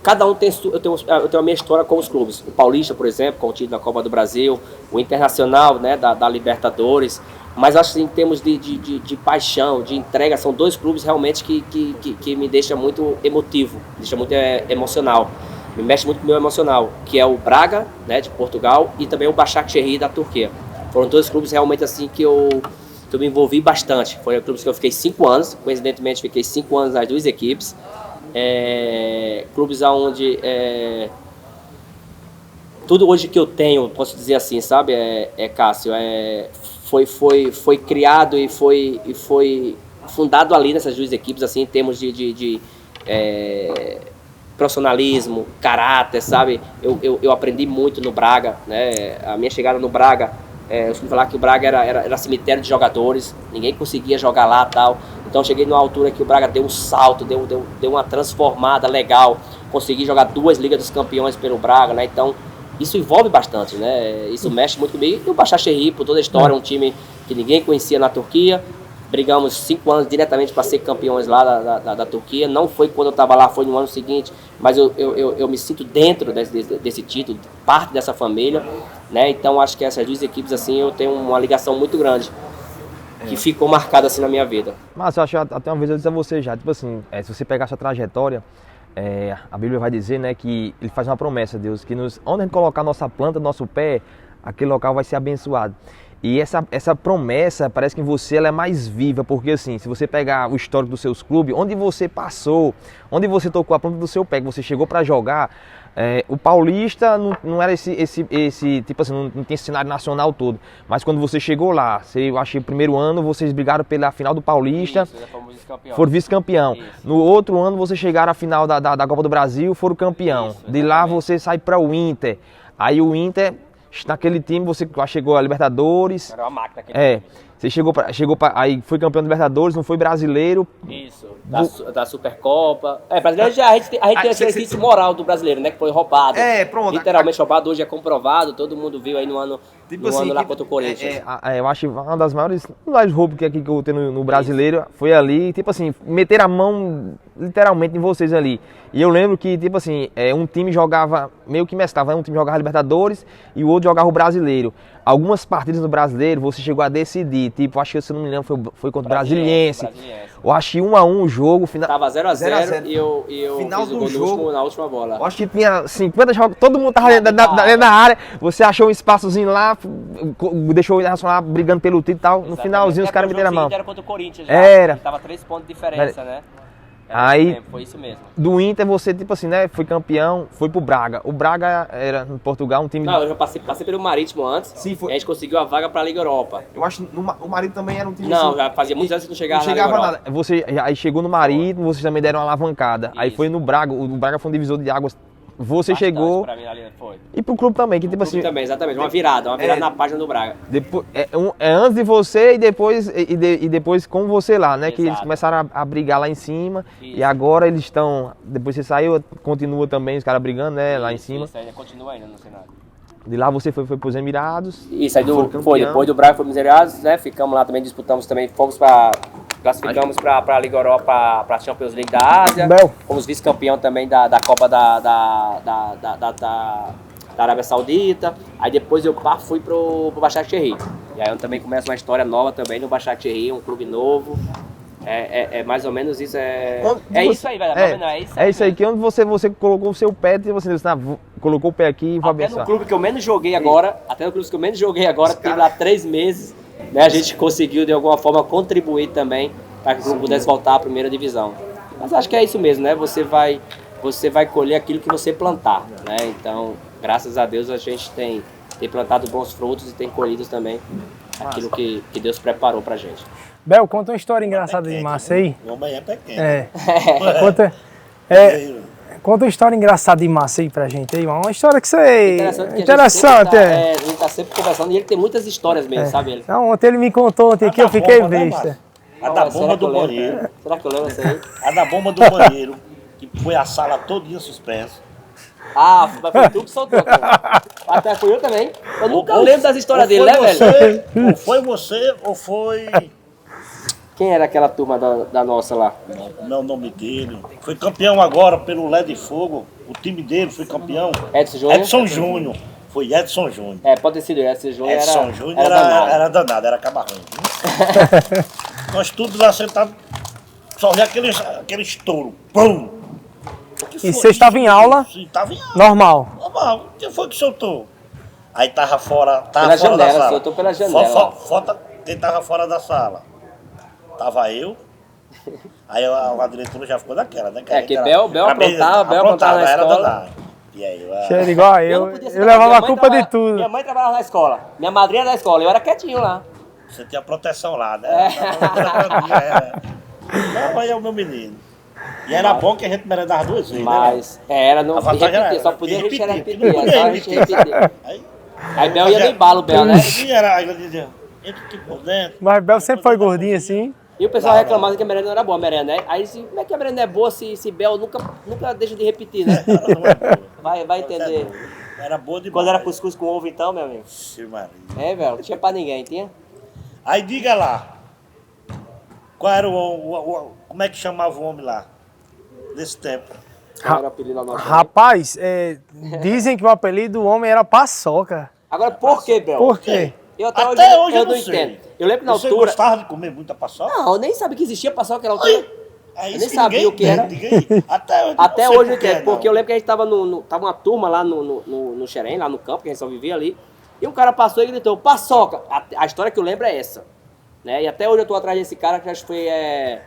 cada um tem, eu tenho a minha história com os clubes. O Paulista, por exemplo, com o título da Copa do Brasil, o Internacional, né, da Libertadores. Mas acho que em termos de paixão, de entrega, são 2 clubes realmente que me deixam muito emotivo, me deixa muito emocional. Me mexe muito com o meu emocional, que é o Braga, né, de Portugal, e também o Başakşehir da Turquia. Foram 2 clubes realmente assim que eu me envolvi bastante. Foram clubes que eu fiquei 5 anos, coincidentemente fiquei 5 anos nas 2 equipes. Clubes onde tudo hoje que eu tenho, posso dizer assim, sabe, Cássio, foi criado e foi fundado ali nessas 2 equipes, assim, em termos de profissionalismo, caráter, sabe, eu aprendi muito no Braga, né, a minha chegada no Braga, eu costumo falar que o Braga era cemitério de jogadores, ninguém conseguia jogar lá e tal. Então eu cheguei numa altura que o Braga deu um salto, deu uma transformada legal. Consegui jogar 2 Ligas dos Campeões pelo Braga, né? Então isso envolve bastante, né? Isso mexe muito comigo. E o Başakşehir, por toda a história, um time que ninguém conhecia na Turquia. Brigamos 5 anos diretamente para ser campeões lá da Turquia. Não foi quando eu estava lá, foi no ano seguinte. Mas eu me sinto dentro desse título, parte dessa família, né? Então acho que essas 2 equipes assim eu tenho uma ligação muito grande que ficou marcada assim na minha vida. Mas eu acho, até uma vez eu disse a você já, tipo assim, se você pegar a sua trajetória, a Bíblia vai dizer, né, que ele faz uma promessa, Deus, que onde a gente colocar a nossa planta, nosso pé, aquele local vai ser abençoado. E essa promessa, parece que em você ela é mais viva, porque assim, se você pegar o histórico dos seus clubes, onde você passou, onde você tocou a ponta do seu pé, que você chegou para jogar, o Paulista não era esse tipo assim, não tem esse cenário nacional todo. Mas quando você chegou lá, eu acho que no primeiro ano vocês brigaram pela final do Paulista, foram vice-campeão. No outro ano vocês chegaram à final da Copa do Brasil, foram campeão. De lá você sai para o Inter. Aí o Inter... Naquele time você chegou a Libertadores. Era uma máquina aquele time. Você chegou aí foi campeão da Libertadores, não foi brasileiro. Isso, da Supercopa. Brasileiro a gente tem aquele exercício moral do brasileiro, né? Que foi roubado. Pronto. Literalmente roubado, hoje é comprovado, todo mundo viu aí no ano, ano lá contra o Corinthians. Eu acho uma das maiores roubos que eu tenho no brasileiro foi ali, tipo assim, meter a mão literalmente em vocês ali. E eu lembro que, tipo assim, um time jogava, meio que mesclava, um time jogava Libertadores e o outro jogava o Brasileiro. Algumas partidas no Brasileiro você chegou a decidir, tipo, acho que, se não me lembro, foi contra o Brasiliense. Eu acho que 1-1 o jogo. Tava 0-0 e eu final fiz o do gol jogo, na última bola. Eu acho que tinha 50 jogos, todo mundo tava dentro da área, você achou um espaçozinho lá, deixou o Internacional brigando pelo título e tal, no finalzinho os caras meteram a mão. Era contra o Corinthians já, era. Tava 3 pontos de diferença, né? Aí, foi isso mesmo. do Inter, você, tipo assim, né, foi campeão, foi pro Braga. O Braga era, em Portugal, um time... Não, eu já passei pelo Marítimo antes. Sim, foi. E a gente conseguiu a vaga pra Liga Europa. Eu acho que o Marido também era um time Não, assim, já fazia muitos anos que não chegava, não chegava na Liga Europa. nada. Você, aí chegou no Marítimo, vocês também deram uma alavancada. Aí Isso. foi no Braga, o Braga foi um divisor de águas. Você Bastante chegou pra mim ali, foi. e pro clube também, que tipo assim... Também, exatamente, uma virada na página do Braga. Depois, é antes de você e depois com você lá, né? Que eles Exato. começaram a brigar lá em cima. Isso. E agora eles estão... Depois você saiu, continua também os caras brigando, né? Lá em cima. Isso ainda continua ainda no cenário. De lá você foi pros Emirados. Isso aí Foi campeão. foi depois do Braga, fomos Emirados, né? Ficamos lá também, disputamos também, classificamos para a Liga Europa, para a Champions League da Ásia. Bel. Fomos vice-campeão também da Copa da Arábia Saudita. Aí depois eu fui pro Başakşehir. E aí eu também começo uma história nova também no Başakşehir, um clube novo. É mais ou menos isso. Isso aí, velho. É isso aí, que onde você colocou o seu pé e você disse, colocou o pé aqui e vou Até no abençoar. clube que eu menos joguei agora, fiquei lá 3 meses, né? A gente conseguiu de alguma forma contribuir também para que o clube pudesse voltar à primeira divisão. Mas acho que é isso mesmo, né? Você vai colher aquilo que você plantar, né? Então, graças a Deus a gente tem plantado bons frutos e tem colhido também aquilo que Deus preparou pra gente. Bel, conta uma história engraçada de Márcio aí. O homem é pequeno. Conta uma história engraçada de Márcio aí pra gente aí, uma história que você... Interessante. A gente tá sempre conversando e ele tem muitas histórias mesmo, sabe? Ele? Não, ontem ele me contou ontem aqui, eu fiquei besta. A da bomba do banheiro. Será que eu lembro essa aí? A da bomba do banheiro, que foi a sala todinha suspensa. Ah, mas foi tu que soltou, cara. Até fui eu também. Eu nunca lembro das histórias dele, Ou né, foi velho? Ou foi você, ou foi Quem era aquela turma da nossa lá? como é o nome dele. Foi campeão agora pelo Lé de Fogo. O time dele foi campeão. Edson Júnior? Edson Júnior. Foi Edson Júnior. Pode ter sido Edson Júnior. Edson Júnior era danado. era danado, era camarão. Nós tudo lá sentados, só via aquele estouro. Pum! E você estava em aula? Sim, estava em aula. Normal. Normal. Quem foi que soltou? Aí tava fora, Pela fora da janela, sala. soltou pela janela. Quem tava fora da sala? Tava eu. Aí a diretora já ficou daquela, né? Que Bel aprontava na era escola. danado. E aí, Cheiro igual a eu. não podia ser Eu da levava minha a mãe culpa de trabalha- tudo. Minha mãe trabalhava na escola. Minha madrinha era da escola. Eu era quietinho lá. você tinha proteção lá, né? Não, aí é o meu menino. E era bom que a gente merendava 2 vezes, Mas era no A vantagem repetir, era só podia repetir, repetir. não podia Só a gente repetir. né? Aí Bel ia no embalo, Bel, né? E era, aí eu dizia, entra aqui por dentro. Mas Bel sempre foi gordinho assim. E o pessoal reclamava que a merenda não era boa, a merenda, né? Aí disse, como é que a merenda é boa se Bel nunca deixa de repetir, né? Ela não é boa. Vai entender. Era boa demais. Quando era cuscuz com ovo então, meu amigo? Ixi, Maria. Bel, não tinha pra ninguém, tinha? Aí diga lá, qual era como é que chamava o homem lá, nesse tempo? Qual era o apelido lá no Rapaz, dizem que o apelido do homem era Paçoca. Agora, por que, Bel? Por quê? Eu Até hoje eu não não sei. entendo. Eu lembro que na Você altura... gostava de comer muita paçoca? Não, eu nem sabia que existia paçoca naquela altura. É Eu isso nem que sabia ninguém o que era. entende, ninguém- Até hoje, Até não sei hoje eu por que entendo, porque não. eu lembro que a gente tava tava uma turma lá no Xerém, lá no campo, que a gente só vivia ali, e um cara passou e gritou, paçoca! A história que eu lembro é essa. Né? E até hoje eu tô atrás desse cara que acho que foi...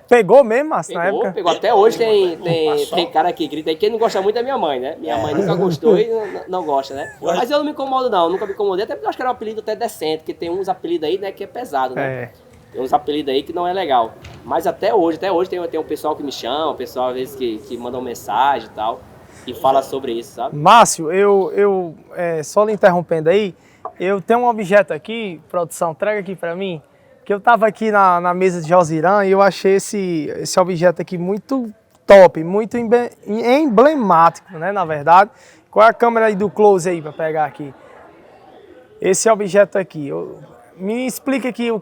Pegou mesmo, Márcio, na época? Pegou. Até hoje tem cara que grita aí. Quem não gosta muito é minha mãe, né? Minha mãe nunca gostou e não gosta, né? Mas eu não me incomodo não, nunca me incomodei, até porque eu acho que era um apelido até decente, porque tem uns apelidos aí, né, que é pesado, né? É. Tem uns apelidos aí que não é legal. Mas até hoje tem um pessoal que me chama, um pessoal às vezes que mandam mensagem e tal, e fala sobre isso, sabe? Márcio, eu só lhe interrompendo aí, eu tenho um objeto aqui, produção, traga aqui pra mim, que eu tava aqui na mesa de Josirã e eu achei esse objeto aqui muito top, muito emblemático, né, na verdade. Qual é a câmera aí do close aí pra pegar aqui? Esse objeto aqui, me explica aqui o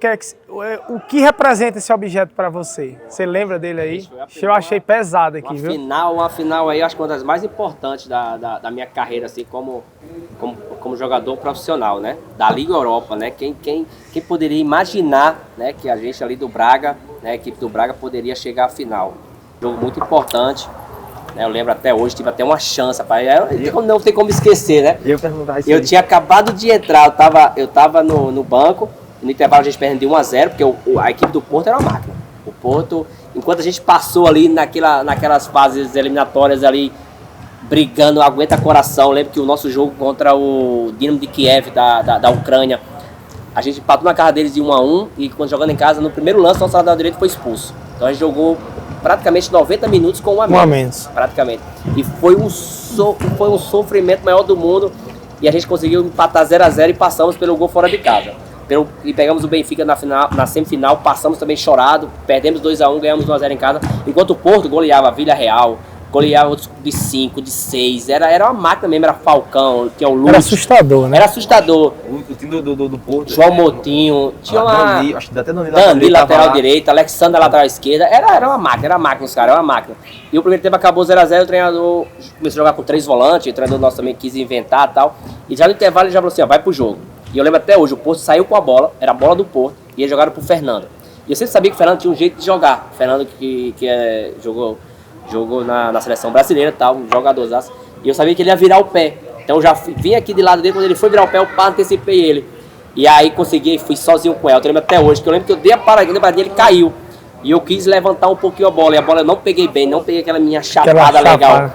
que representa esse objeto para você. Você lembra dele aí? Eu achei pesado aqui, viu? Uma final aí, acho que uma das mais importantes da minha carreira, assim, como jogador profissional, né? Da Liga Europa, né? Quem poderia imaginar, né, que a gente ali do Braga, né, a equipe do Braga poderia chegar à final. Jogo muito importante. Né? Eu lembro até hoje, tive até uma chance, rapaz. Não tem como esquecer, né? Eu tinha acabado de entrar, eu tava no banco, no intervalo a gente perdeu 1-0, porque a equipe do Porto era uma máquina. O Porto, enquanto a gente passou ali naquelas fases eliminatórias ali, brigando, aguenta coração. Lembro que o nosso jogo contra o Dinamo de Kiev da Ucrânia, a gente empatou na casa deles de 1-1 e quando jogando em casa, no primeiro lance, nosso lateral direito foi expulso. Então a gente jogou praticamente 90 minutos com um a menos. Praticamente. E foi um sofrimento maior do mundo e a gente conseguiu empatar 0-0 e passamos pelo gol fora de casa. E pegamos o Benfica na semifinal, passamos também chorado, perdemos 2-1, ganhamos 1-0 em casa, enquanto o Porto goleava a Villarreal, goleava outros de 5, de 6, era uma máquina mesmo, era Falcão, tinha o Lúcio. Era assustador, né? Era assustador. O time do Porto. João Motinho, tinha uma... Acho que até Dani, lateral direita, Alexandre, lateral esquerda, era uma máquina os caras, era uma máquina. E o primeiro tempo acabou 0-0, o treinador começou a jogar com 3 volantes, o treinador nosso também quis inventar e tal, e já no intervalo ele já falou assim, ó, vai pro jogo. E eu lembro até hoje, o Porto saiu com a bola, era a bola do Porto, e eles jogaram pro Fernando. E eu sempre sabia que o Fernando tinha um jeito de jogar, o Fernando jogou na seleção brasileira e tal, um jogadorzaço. E eu sabia que ele ia virar o pé. Então eu já vim aqui de lado dele, quando ele foi virar o pé, eu antecipei ele. E aí consegui, fui sozinho com ele. Eu lembro até hoje, que eu lembro que eu dei a paradinha, ele caiu. E eu quis levantar um pouquinho a bola. E a bola eu não peguei bem, não peguei aquela minha chapada legal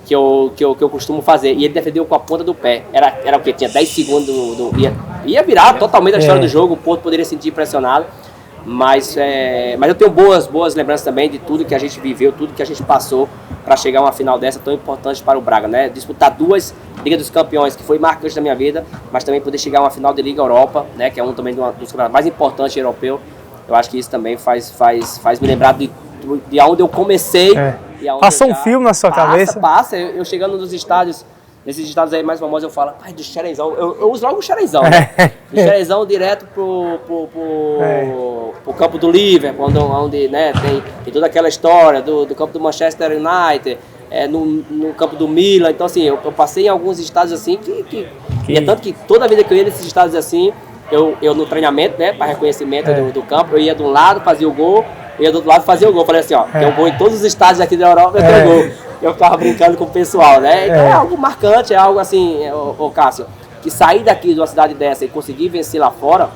que eu costumo fazer. E ele defendeu com a ponta do pé. Era o quê? Tinha 10 segundos ia virar totalmente a história do jogo. O Porto poderia se sentir pressionado. Mas eu tenho boas lembranças também de tudo que a gente viveu, tudo que a gente passou para chegar a uma final dessa tão importante para o Braga, né? Disputar 2 Liga dos Campeões, que foi marcante na minha vida, mas também poder chegar a uma final de Liga Europa, né? Que é um também dos campeonatos mais importantes europeu. Eu acho que isso também faz me lembrar de onde eu comecei. Passa um filme na sua cabeça. Passa. Eu chegando nos estádios, nesses estádios aí mais famosos, eu falo, pai, do Xerezão. Eu uso logo o Xerezão, né? Do Xerezão direto pro campo do Liverpool, onde né, tem toda aquela história do campo do Manchester United, no campo do Milan. Então, assim, eu passei em alguns estádios assim e é tanto que toda vida que eu ia nesses estádios assim, eu no treinamento, né, para reconhecimento do campo, eu ia de um lado, fazia o gol, eu ia do outro lado, fazia o gol. Falei assim, ó, tem um gol em todos os estádios aqui da Europa, eu tenho gol. Eu ficava brincando com o pessoal, né? Então é algo marcante, é algo assim, Cássio, que sair daqui de uma cidade dessa e conseguir vencer lá fora,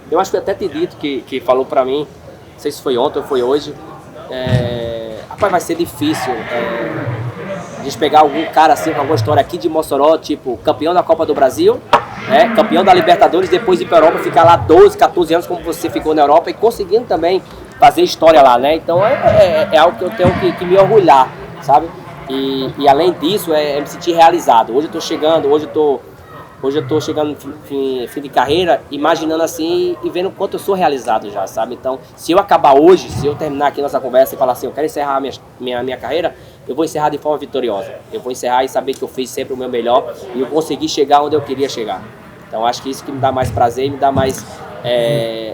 eu acho que eu até te dito que falou pra mim, não sei se foi ontem ou foi hoje, rapaz, vai ser difícil a gente pegar algum cara assim com alguma história aqui de Mossoró, tipo campeão da Copa do Brasil, né? Campeão da Libertadores, depois ir pra Europa, ficar lá 12, 14 anos como você ficou na Europa e conseguindo também fazer história lá, né? Então é algo que eu tenho que me orgulhar, sabe? E além disso, me sentir realizado. Hoje eu tô chegando no fim de carreira, imaginando assim e vendo o quanto eu sou realizado já, sabe? Então, se eu acabar hoje, se eu terminar aqui nossa conversa e falar assim, eu quero encerrar a minha carreira, eu vou encerrar de forma vitoriosa. Eu vou encerrar e saber que eu fiz sempre o meu melhor e eu consegui chegar onde eu queria chegar. Então, acho que isso que me dá mais prazer, me dá mais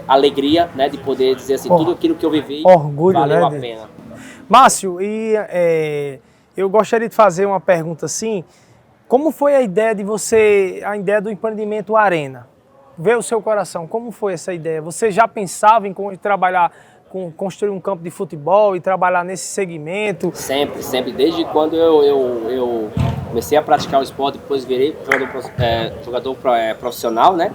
alegria, né? De poder dizer assim, tudo aquilo que eu vivi orgulho, valeu, né, a pena. Márcio, eu gostaria de fazer uma pergunta assim, como foi a ideia do empreendimento Arena? Veio o seu coração, como foi essa ideia? Você já pensava em construir um campo de futebol e trabalhar nesse segmento? Sempre, desde quando eu comecei a praticar o esporte, depois virei jogador profissional, né?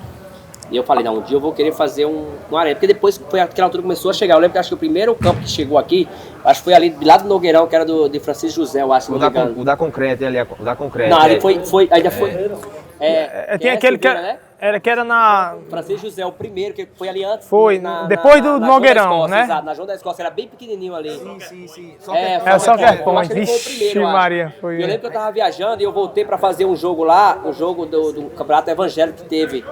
E eu falei, não, um dia eu vou querer fazer uma arena, porque depois foi aquela altura que começou a chegar. Eu lembro que acho que o primeiro campo que chegou aqui, acho que foi ali de lá do Nogueirão, que era de Francisco José, eu acho. O da Concreto ali, o da Concreto. Não, ali ainda foi. Tem aquele que era na... Francisco José, o primeiro, que foi ali antes. Foi, depois do Nogueirão, né? Exato, na João da Escócia, era bem pequenininho ali. Sim. Só que eu acho que ele foi o primeiro, Maria. Eu lembro que eu tava viajando e eu voltei pra fazer um jogo lá, um jogo do Campeonato Evangélico que teve.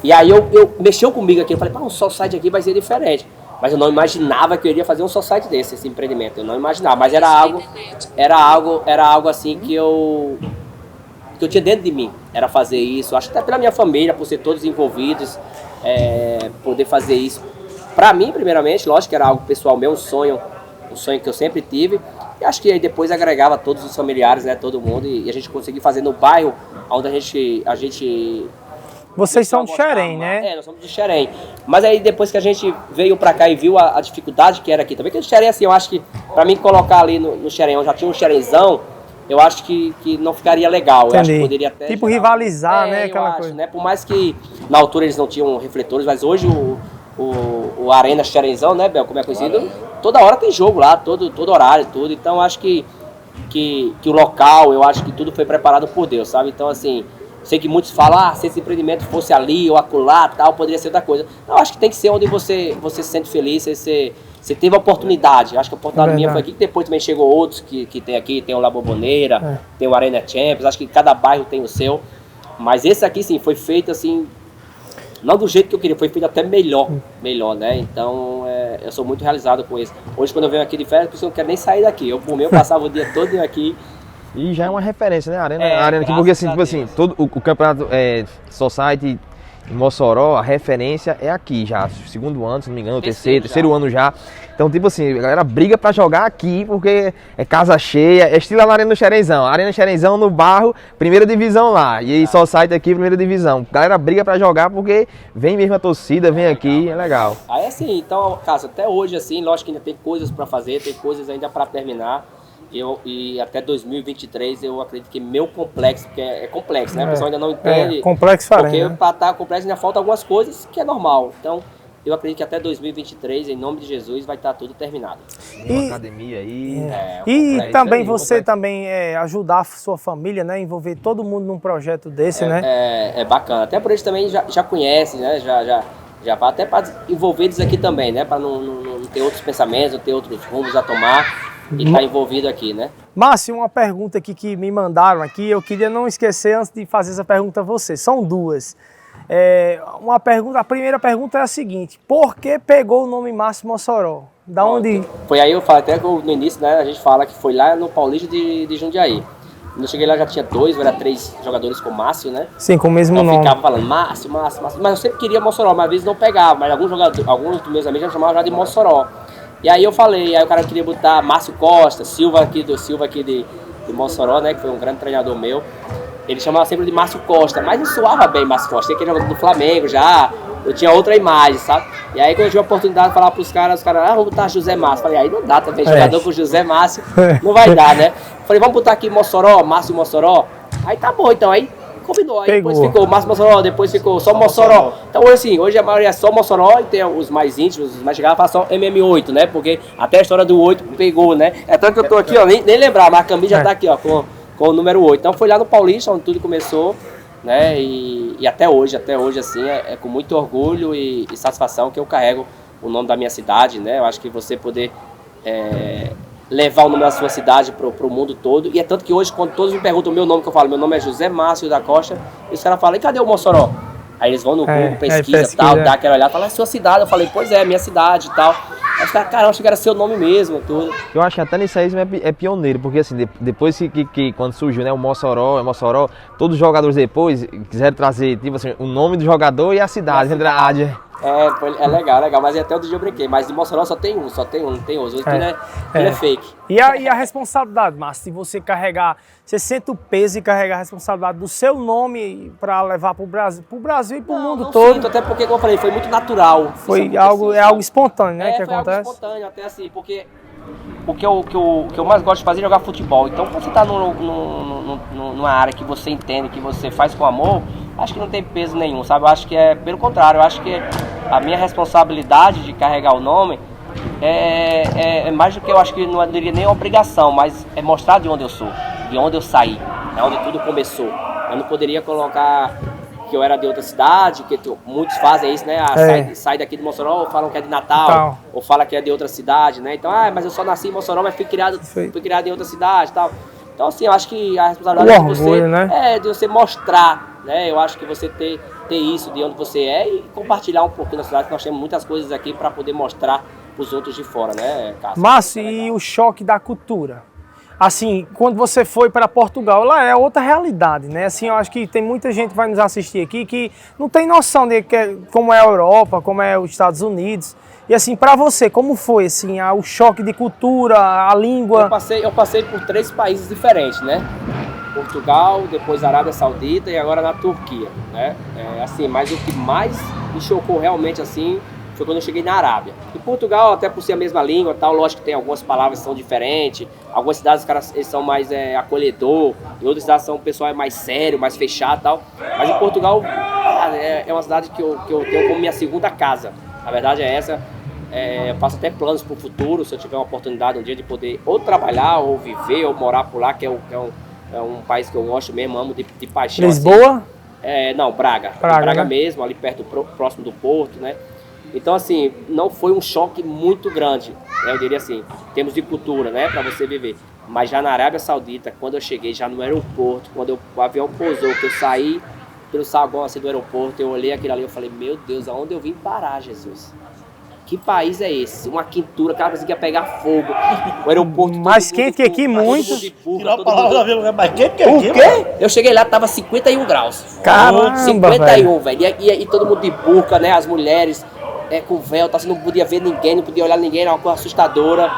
E aí eu mexeu comigo aqui, eu falei, um society aqui vai ser diferente. Mas eu não imaginava que eu iria fazer um society desse, esse empreendimento. Eu não imaginava, mas era algo assim que eu tinha dentro de mim, era fazer isso. Acho que até pela minha família, por ser todos envolvidos, poder fazer isso. Pra mim, primeiramente, lógico que era algo pessoal meu, um sonho que eu sempre tive. E acho que aí depois agregava todos os familiares, né, todo mundo, e a gente conseguiu fazer no bairro onde a gente Vocês são de Xerém, né? Nós somos de Xerém. Mas aí depois que a gente veio pra cá e viu a dificuldade que era aqui, também que o Xerém, assim, eu acho que pra mim colocar ali no Xerém, eu já tinha um Xerenzão, eu acho que não ficaria legal. Entendi. Eu acho que poderia até... Tipo rivalizar, né? Aquela acho, coisa. né? Por mais que na altura eles não tinham refletores, mas hoje o Arena Xerenzão, né, Bel, como é conhecido? toda hora tem jogo lá, todo horário, tudo. Então acho que o local, eu acho que tudo foi preparado por Deus, sabe? Então assim, sei que muitos falam, se esse empreendimento fosse ali ou acolá, tal, poderia ser outra coisa. Não, acho que tem que ser onde você se sente feliz, você teve a oportunidade. Acho que a oportunidade minha foi aqui, que depois também chegou outros que tem aqui, tem o La Bombonera, tem o Arena Champions, acho que cada bairro tem o seu. Mas esse aqui sim, foi feito assim, não do jeito que eu queria, foi feito até melhor, né? Então eu sou muito realizado com isso. Hoje quando eu venho aqui de férias, eu não quero nem sair daqui. Eu por mim, eu passava o dia todo aqui. E já é uma referência, né? A Arena aqui, porque assim, tipo assim, todo o campeonato Society em Mossoró, a referência é aqui já, segundo ano, se não me engano, terceiro ano já. Então, tipo assim, a galera briga pra jogar aqui, porque é casa cheia, é estilo a Arena do Xerenzão. Arena Xerenzão no Barro, primeira divisão lá. E aí Society aqui, primeira divisão. A galera briga pra jogar porque vem mesmo a torcida, vem aqui, é legal. Aí assim, então, Cássio, até hoje assim, lógico que ainda tem coisas pra fazer, tem coisas ainda pra terminar. E até 2023 eu acredito que meu complexo, porque é complexo, né? O pessoal ainda não entende. Complexo Porque né? para estar complexo ainda falta algumas coisas que é normal. Então, eu acredito que até 2023, em nome de Jesus, vai estar tudo terminado. Uma academia aí. E também você também ajudar a sua família, né? Envolver todo mundo num projeto desse, né? É bacana. Até por eles também já conhecem, né? Já vai até para envolver eles aqui também, né? Para não ter outros pensamentos, não ter outros rumos a tomar. E está envolvido aqui, né? Márcio, uma pergunta aqui que me mandaram aqui, eu queria não esquecer antes de fazer essa pergunta a você. São duas. A primeira pergunta é a seguinte: por que pegou o nome Márcio Mossoró? Da onde? Foi aí eu falei, até no início, né? A gente fala que foi lá no Paulista de Jundiaí. Quando eu cheguei lá já tinha 2 ou era 3 jogadores com Márcio, né? Sim, com o mesmo nome. Eu ficava falando Márcio. Mas eu sempre queria Mossoró, mas às vezes não pegava. Mas alguns dos meus amigos já chamavam já de Mossoró. E aí eu falei, aí o cara queria botar Márcio Costa, Silva aqui de Mossoró, né, que foi um grande treinador meu. Ele chamava sempre de Márcio Costa, mas não soava bem Márcio Costa, aquele jogador do Flamengo já, eu tinha outra imagem, sabe? E aí quando eu tive a oportunidade de falar pros caras, vamos botar José Márcio. Falei, aí não dá também, jogador com José Márcio, não vai dar, né? Falei, vamos botar aqui Mossoró, Márcio Mossoró. Aí tá bom, então, aí combinou, aí depois ficou Márcio Mossoró, depois ficou só Mossoró. Então hoje a maioria é só Mossoró e tem os mais íntimos, os mais chegados, fala só MM8, né? Porque até a história do 8 pegou, né? É tanto que eu tô aqui, ó, nem lembrar, mas a camisa já tá aqui, ó, com o número 8. Então foi lá no Paulista, onde tudo começou, né? E até hoje assim, é com muito orgulho e satisfação que eu carrego o nome da minha cidade, né? Eu acho que você poder levar o nome da sua cidade pro mundo todo. E é tanto que hoje, quando todos me perguntam o meu nome, que eu falo, meu nome é José Márcio da Costa, e os caras falam, e cadê o Mossoró? Aí eles vão no Google, pesquisa, tal, dá aquela olhada, fala, é sua cidade. Eu falei, pois é, minha cidade e tal. Aí os caras, caramba, achei que era seu nome mesmo, tudo. Eu acho que até nisso aí é pioneiro, porque assim, depois que quando surgiu, né, o Mossoró, todos os jogadores depois quiseram trazer, tipo assim, o nome do jogador e a cidade. É legal, mas até outro dia eu brinquei, mas de Mossoró só tem um, não tem outro, tudo é fake. E a responsabilidade, Márcio, se você carregar, você sente o peso e carregar a responsabilidade do seu nome para levar pro Brasil e pro mundo todo. Sinto, até porque, como eu falei, foi muito natural. Foi algo espontâneo, né, que foi acontece? Algo espontâneo, até assim, porque o que eu mais gosto de fazer é jogar futebol. Então, quando você tá numa área que você entende, que você faz com amor, acho que não tem peso nenhum, sabe? Eu acho que pelo contrário, eu acho que a minha responsabilidade de carregar o nome é mais do que eu acho que não diria nem obrigação, mas é mostrar de onde eu sou, de onde eu saí, de onde tudo começou. Eu não poderia colocar que eu era de outra cidade, que muitos fazem isso, né? Sai daqui de Mossoró, ou falam que é de Natal, ou falam que é de outra cidade, né? Então, mas eu só nasci em Mossoró, mas fui criado em outra cidade e tal. Então, assim, eu acho que a responsabilidade de você, né? De você mostrar, né? Eu acho que você ter isso de onde você é e compartilhar um pouquinho da cidade, que nós temos muitas coisas aqui para poder mostrar para os outros de fora, né, Cássio? Márcio, e o choque da cultura? Assim, quando você foi para Portugal, lá é outra realidade, né? Assim, eu acho que tem muita gente que vai nos assistir aqui que não tem noção de como é a Europa, como é os Estados Unidos. E assim, para você, como foi assim, o choque de cultura, a língua? Eu passei por 3 países diferentes, né? Portugal, depois Arábia Saudita e agora na Turquia, né? Assim, mas o que mais me chocou realmente assim foi quando eu cheguei na Arábia. Em Portugal, até por ser a mesma língua, tal, lógico que tem algumas palavras que são diferentes. Algumas cidades os caras eles são mais acolhedor, em outras cidades o pessoal é mais sério, mais fechado, tal. Mas em Portugal é uma cidade que eu tenho como minha segunda casa. A verdade é essa. eu faço até planos para o futuro, se eu tiver uma oportunidade um dia de poder ou trabalhar, ou viver, ou morar por lá, que é um país que eu gosto mesmo, amo de paixão. Lisboa? Assim. Não, Braga. Braga, né? Mesmo, ali perto, próximo do Porto, né? Então, assim, não foi um choque muito grande, né? Eu diria assim, em termos de cultura, né? Para você viver. Mas já na Arábia Saudita, quando eu cheguei já no aeroporto, quando o avião pousou, que eu saí pelo saguão assim do aeroporto, eu olhei aquilo ali, eu falei, meu Deus, aonde eu vim parar, Jesus? Que país é esse? Uma quintura, cara, parecia que ia pegar fogo. O aeroporto... Mais quente que aqui, muito. Tirou a palavra da lugar mais quente que aqui, o quê? Eu cheguei lá, tava 51 graus. Caramba, 51, velho. E todo mundo de burca, né? As mulheres com véu, você não podia ver ninguém, não podia olhar ninguém, era uma coisa assustadora.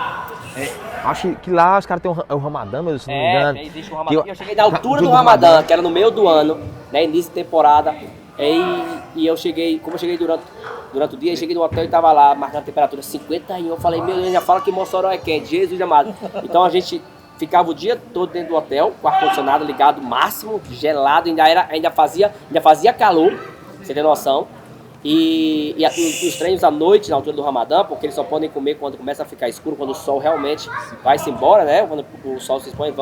Acho que lá os caras têm o Ramadã, mas se não me engano. Existe o Ramadã. Eu cheguei na altura do Ramadã, que era no meio do ano, né? Início de temporada. E eu cheguei, como eu cheguei durante o dia, eu cheguei no hotel e tava lá, marcando a temperatura 51. Eu falei, meu Deus, já fala que Mossoró é quente, Jesus amado. Então a gente ficava o dia todo dentro do hotel, com o ar-condicionado ligado máximo, gelado, ainda fazia calor, você tem noção. E os treinos à noite, na altura do Ramadã, porque eles só podem comer quando começa a ficar escuro, quando o sol realmente vai-se embora, né? Quando o sol se expõe,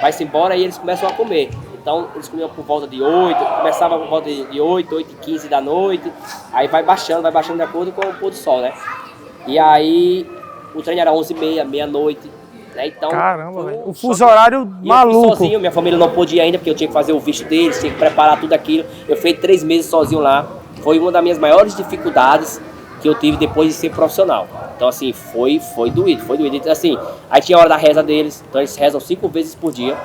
vai-se embora e eles começam a comer. Então eles comiam por volta de 8, começava por volta de 8h15 da noite, aí vai baixando de acordo com o pôr do sol, né? E aí o treino era 11h30, meia-noite, né? Então, caramba, velho. O fuso horário maluco. Eu fui sozinho, minha família não pôde ir ainda, porque eu tinha que fazer o visto deles, tinha que preparar tudo aquilo. Eu fiquei 3 meses sozinho lá. Foi uma das minhas maiores dificuldades que eu tive depois de ser profissional. Então, assim, foi doído. Então, assim, aí tinha a hora da reza deles, então eles rezam 5 vezes por dia.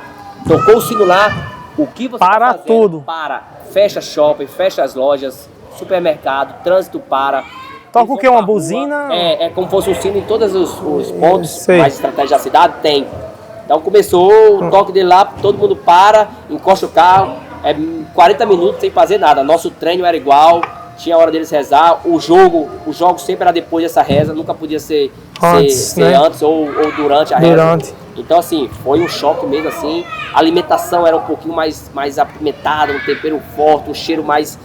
Tocou o sino lá, o que você para tá fazendo? tudo. Fecha shopping, fecha as lojas, supermercado, trânsito para. Toca o quê? Uma buzina? É como se fosse um sino em todos os pontos mais estratégicos da cidade, tem. Então começou o toque dele lá, todo mundo para, encosta o carro. 40 minutos sem fazer nada. Nosso treino era igual, tinha a hora deles rezar. O jogo sempre era depois dessa reza, nunca podia ser antes, né? Antes ou durante a reza. Então, assim, foi um choque mesmo assim. A alimentação era um pouquinho mais apimentada, um tempero forte, um cheiro mais,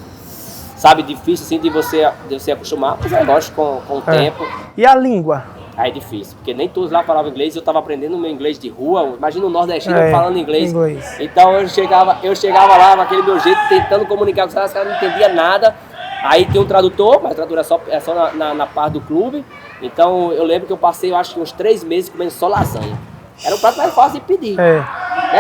sabe, difícil assim de você acostumar. Mas é lógico, com o tempo. E a língua? Aí é difícil, porque nem todos lá falavam inglês, eu estava aprendendo o meu inglês de rua, imagina o nordestino falando inglês. Então eu chegava lá com aquele meu jeito, tentando comunicar com os caras não entendiam nada. Aí tem um tradutor, mas o tradutor é só na parte do clube. Então eu lembro que eu passei, eu acho que uns 3 meses comendo só lasanha. Era o prato mais fácil de pedir.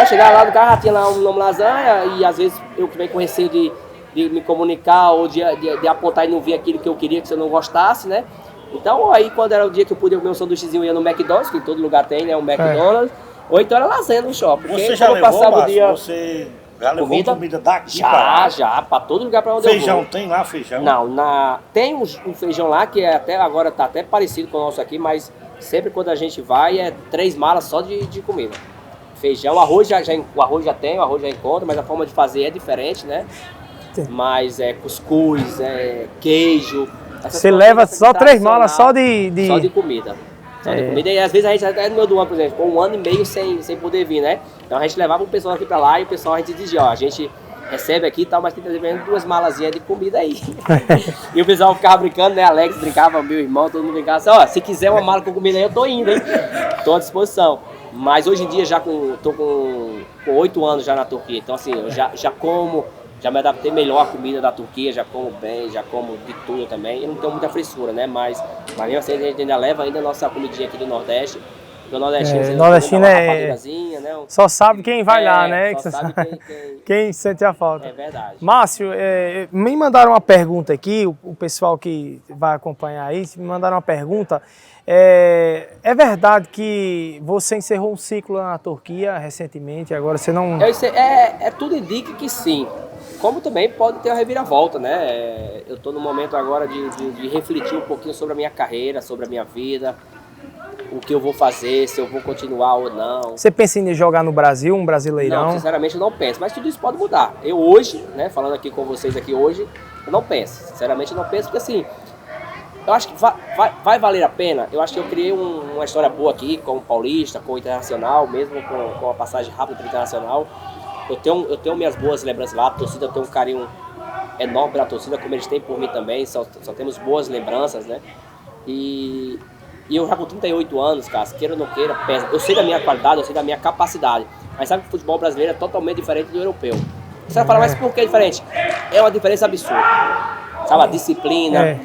Chegava lá no carro, tinha lá um nome lasanha, e às vezes eu também com receio de me comunicar ou de apontar e não ver aquilo que eu queria, que se eu não gostasse, né? Então, aí quando era o dia que eu podia comer um sanduíchezinho, eu ia no McDonald's, que em todo lugar tem, né? Um McDonald's. Ou então era lasanha no shopping. Você já levou, Márcio? Você já levou comida daqui Já, pra todo lugar pra onde eu vou. Feijão, tem lá feijão? Não, tem um feijão lá que agora tá até parecido com o nosso aqui, mas sempre quando a gente vai 3 malas só de comida. Feijão, o arroz já tem, o arroz já encontra, mas a forma de fazer é diferente, né? Sim. Mas cuscuz, queijo. Você leva só 3 malas só de comida. De comida. E às vezes a gente até no meio do ano, por exemplo, ficou 1 ano e meio sem poder vir, né? Então a gente levava o pessoal aqui pra lá e o pessoal a gente dizia, ó, a gente recebe aqui e tal, mas tem que trazer 2 malazinhas de comida aí. E o pessoal ficava brincando, né? Alex brincava, meu irmão, todo mundo brincava assim, ó, se quiser uma mala com comida aí, eu tô indo, hein? Tô à disposição. Mas hoje em dia tô com 8 anos já na Turquia, então assim, eu já como. Já me adaptei melhor à comida da Turquia, já como bem, já como de tudo também. Eu não tenho muita fressura, né? Mas mesmo assim a gente ainda leva a nossa comidinha aqui do Nordeste. O nordestino né? Só sabe quem vai lá, né? Só sabe quem sente a falta. É verdade. Márcio, me mandaram uma pergunta aqui, o pessoal que vai acompanhar aí, me mandaram uma pergunta. É verdade que você encerrou um ciclo na Turquia recentemente, agora você não... Tudo indica que sim. Como também pode ter uma reviravolta, né? Eu estou no momento agora de refletir um pouquinho sobre a minha carreira, sobre a minha vida, o que eu vou fazer, se eu vou continuar ou não. Você pensa em jogar no Brasil, um Brasileirão? Não, sinceramente eu não penso, mas tudo isso pode mudar. Eu hoje, né, falando aqui com vocês aqui hoje, eu não penso. Sinceramente eu não penso, porque assim, eu acho que vai valer a pena. Eu acho que eu criei uma história boa aqui, com o Paulista, com o Internacional, mesmo com a passagem rápida para o Internacional. Eu tenho minhas boas lembranças lá, a torcida, eu tenho um carinho enorme pela torcida, como eles têm por mim também, só temos boas lembranças, né? E eu já com 38 anos, cara, queira ou não queira, pesa. Eu sei da minha qualidade, eu sei da minha capacidade. Mas sabe que o futebol brasileiro é totalmente diferente do europeu. Você vai falar, mas por que é diferente? É uma diferença absurda. Sabe, a disciplina,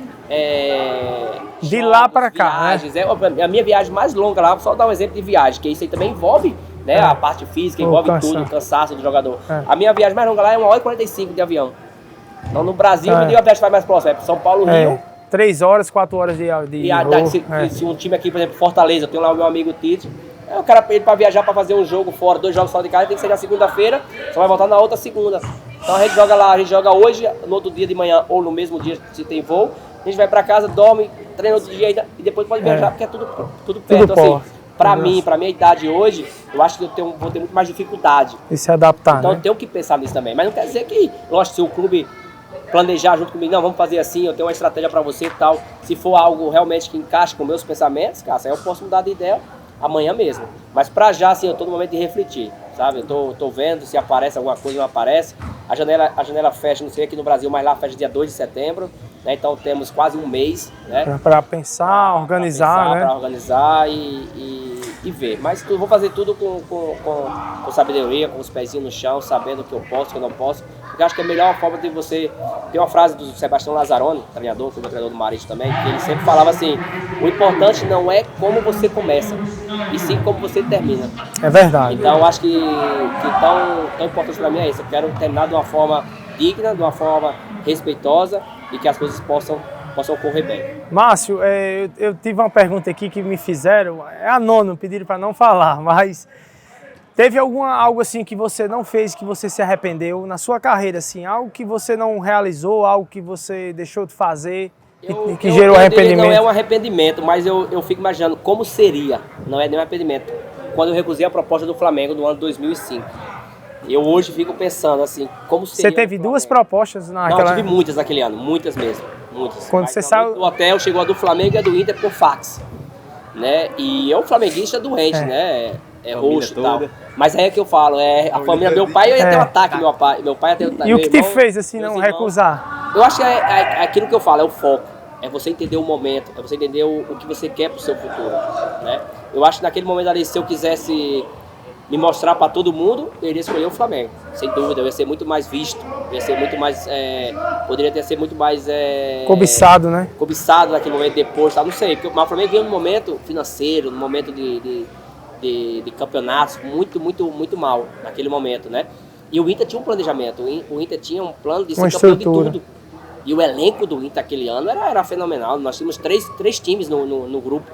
de lá para cá, viagens, a minha viagem mais longa lá, só dar um exemplo de viagem, que isso aí também envolve, né, a parte física, envolve tudo, o cansaço do jogador. A minha viagem mais longa lá é 1h45 de avião. Então no Brasil, a viagem vai mais próxima, é São Paulo, Rio. 3 horas, 4 horas de voo. Se um time aqui, por exemplo, Fortaleza, eu tenho lá o meu amigo Tite, o cara, ele para viajar para fazer um jogo fora, 2 jogos fora de casa, tem que ser na segunda-feira, só vai voltar na outra segunda. Então a gente joga lá, a gente joga hoje, no outro dia de manhã ou no mesmo dia se tem voo, a gente vai para casa, dorme, treina outro dia e depois pode viajar, porque é tudo perto. Então, assim, pra minha idade hoje, eu acho que vou ter muito mais dificuldade. E se adaptar, então eu tenho que pensar nisso também. Mas não quer dizer que, lógico, se o clube planejar junto comigo, não, vamos fazer assim, eu tenho uma estratégia pra você e tal. Se for algo realmente que encaixe com meus pensamentos, cara, aí eu posso mudar de ideia amanhã mesmo. Mas pra já, assim, eu tô no momento de refletir, sabe? Eu tô vendo se aparece alguma coisa, não aparece. A janela fecha, não sei aqui no Brasil, mas lá fecha dia 2 de setembro. Né? Então temos quase um mês, né? Para pensar, organizar, né? Para organizar e ver. Mas vou fazer tudo com sabedoria, com os pezinhos no chão, sabendo o que eu posso, o que eu não posso. Porque acho que a melhor forma de você... Tem uma frase do Sebastião Lazzaroni, treinador, que foi meu treinador do Marítimo também, que ele sempre falava assim, o importante não é como você começa, e sim como você termina. É verdade. Então acho que tão importante para mim é isso. Eu quero terminar de uma forma digna, de uma forma respeitosa, e que as coisas possam correr bem. Márcio, eu tive uma pergunta aqui que me fizeram, é anônimo, pediram para não falar, mas teve algo assim que você não fez, que você se arrependeu na sua carreira, assim, algo que você não realizou, algo que você deixou de fazer, que gerou arrependimento? Não é um arrependimento, mas eu fico imaginando como seria, não é nem um arrependimento, quando eu recusei a proposta do Flamengo no ano 2005. Eu hoje fico pensando assim, como seria... Você teve 2 propostas naquela... Não, eu tive muitas naquele ano, muitas mesmo, muitas. Quando você saiu... Do hotel chegou a do Flamengo e a do Inter por fax, né? E eu, flamenguista doente, né? Roxo e tal. Mas aí é que eu falo, a família, meu pai, eu ia ter um ataque, meu pai ia ter um ataque. E o que te fez assim não recusar? Eu acho que é aquilo que eu falo, é o foco. É você entender o momento, é você entender o que você quer pro seu futuro, né? Eu acho que naquele momento ali, se eu quisesse me mostrar para todo mundo, eu iria escolher o Flamengo, sem dúvida. Eu ia ser muito mais visto, ia ser muito mais, poderia ter sido muito mais cobiçado, né? Cobiçado naquele momento depois, tá? Não sei, porque o Flamengo veio num momento financeiro, num momento de campeonatos muito mal naquele momento, né? E o Inter tinha um planejamento, o Inter tinha um plano de ser campeão de tudo. E o elenco do Inter aquele ano era fenomenal. Nós tínhamos três times no grupo.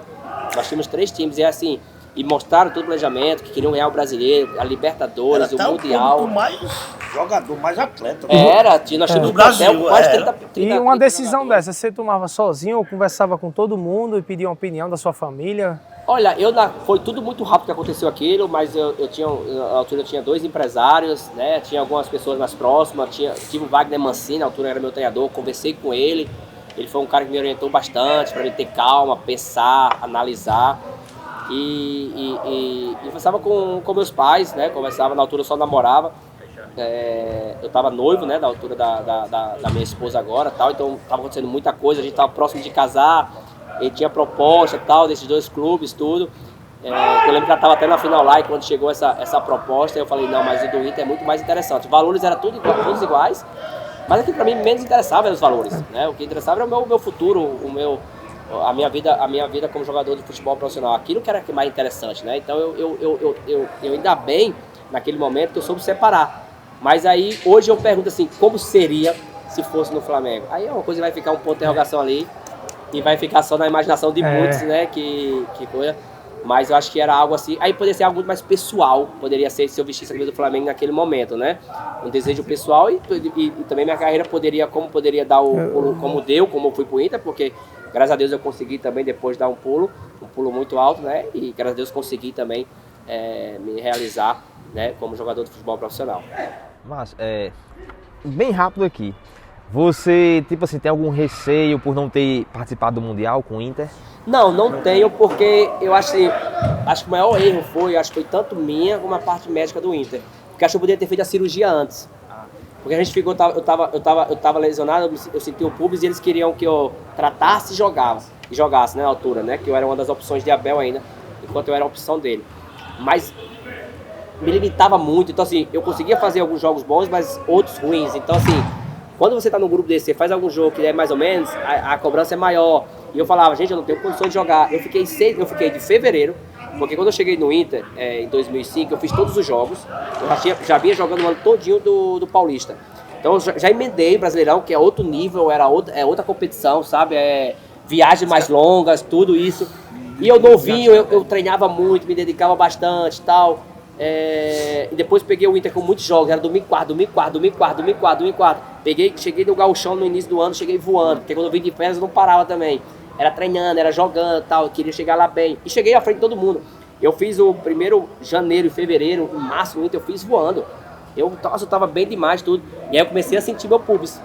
Nós tínhamos 3 times e assim, e mostraram todo o planejamento, que queriam ganhar o Brasileiro, a Libertadores, o Mundial. O mais jogador, mais atleta. Nós tínhamos no Brasil, quase 30. E uma decisão dessa, você tomava sozinho ou conversava com todo mundo e pedia uma opinião da sua família? Olha, foi tudo muito rápido que aconteceu aquilo, mas na altura eu tinha 2 empresários, né? Tinha algumas pessoas mais próximas, tive o Wagner Mancini, na altura era meu treinador, conversei com ele. Ele foi um cara que me orientou bastante para mim ter calma, pensar, analisar. E conversava com meus pais, né? Conversava, na altura eu só namorava. Eu estava noivo, né? Na altura da minha esposa agora, tal. Então estava acontecendo muita coisa, a gente estava próximo de casar. Ele tinha proposta tal, desses 2 clubes, tudo. Eu lembro que ela estava até na final lá e quando chegou essa proposta, eu falei, não, mas o do Inter é muito mais interessante. Os valores eram todos iguais, mas aqui para mim menos interessava eram os valores, né? O que interessava era o meu futuro, a minha vida como jogador de futebol profissional. Aquilo que era mais interessante, né? Então eu ainda bem, naquele momento, que eu soube separar. Mas aí, hoje eu pergunto assim, como seria se fosse no Flamengo? Aí é uma coisa que vai ficar um ponto de interrogação ali e vai ficar só na imaginação de muitos, né? Que coisa. Mas eu acho que era algo assim. Aí poderia ser algo muito mais pessoal. Poderia ser se eu vestisse a camisa do Flamengo naquele momento, né? Um desejo pessoal e também minha carreira poderia dar como eu fui pro Inter, porque graças a Deus eu consegui também depois dar um pulo muito alto, né? E graças a Deus consegui também me realizar, né? Como jogador de futebol profissional. Mas, bem rápido aqui. Você, tipo assim, tem algum receio por não ter participado do Mundial com o Inter? Não tenho, porque eu acho que o maior erro foi tanto minha como a parte médica do Inter. Porque acho que eu poderia ter feito a cirurgia antes. Porque a gente ficou, eu tava lesionado, eu senti o pubis e eles queriam que eu tratasse e jogava. e jogasse, né, na altura, né? Que eu era uma das opções de Abel ainda, enquanto eu era a opção dele. Mas me limitava muito, então assim, eu conseguia fazer alguns jogos bons, mas outros ruins. Então assim, quando você tá no grupo desse, você faz algum jogo que é mais ou menos, a cobrança é maior. E eu falava, gente, eu não tenho condições de jogar. Eu fiquei de fevereiro, porque quando eu cheguei no Inter, em 2005, eu fiz todos os jogos. Eu já vinha jogando o ano todinho do Paulista. Então eu já emendei Brasileirão, que é outro nível, é outra competição, sabe? Viagens mais longas, tudo isso. E eu novinho, eu treinava muito, me dedicava bastante e tal. E depois peguei o Inter com muitos jogos, era domingo, quarto. Cheguei no gauchão no início do ano, cheguei voando, porque quando eu vim de férias eu não parava também. Era treinando, era jogando e tal, eu queria chegar lá bem. E cheguei à frente de todo mundo. Eu fiz o primeiro janeiro e fevereiro, em março, no Inter, eu fiz voando. Eu tava bem demais, tudo. E aí eu comecei a sentir meu pubis.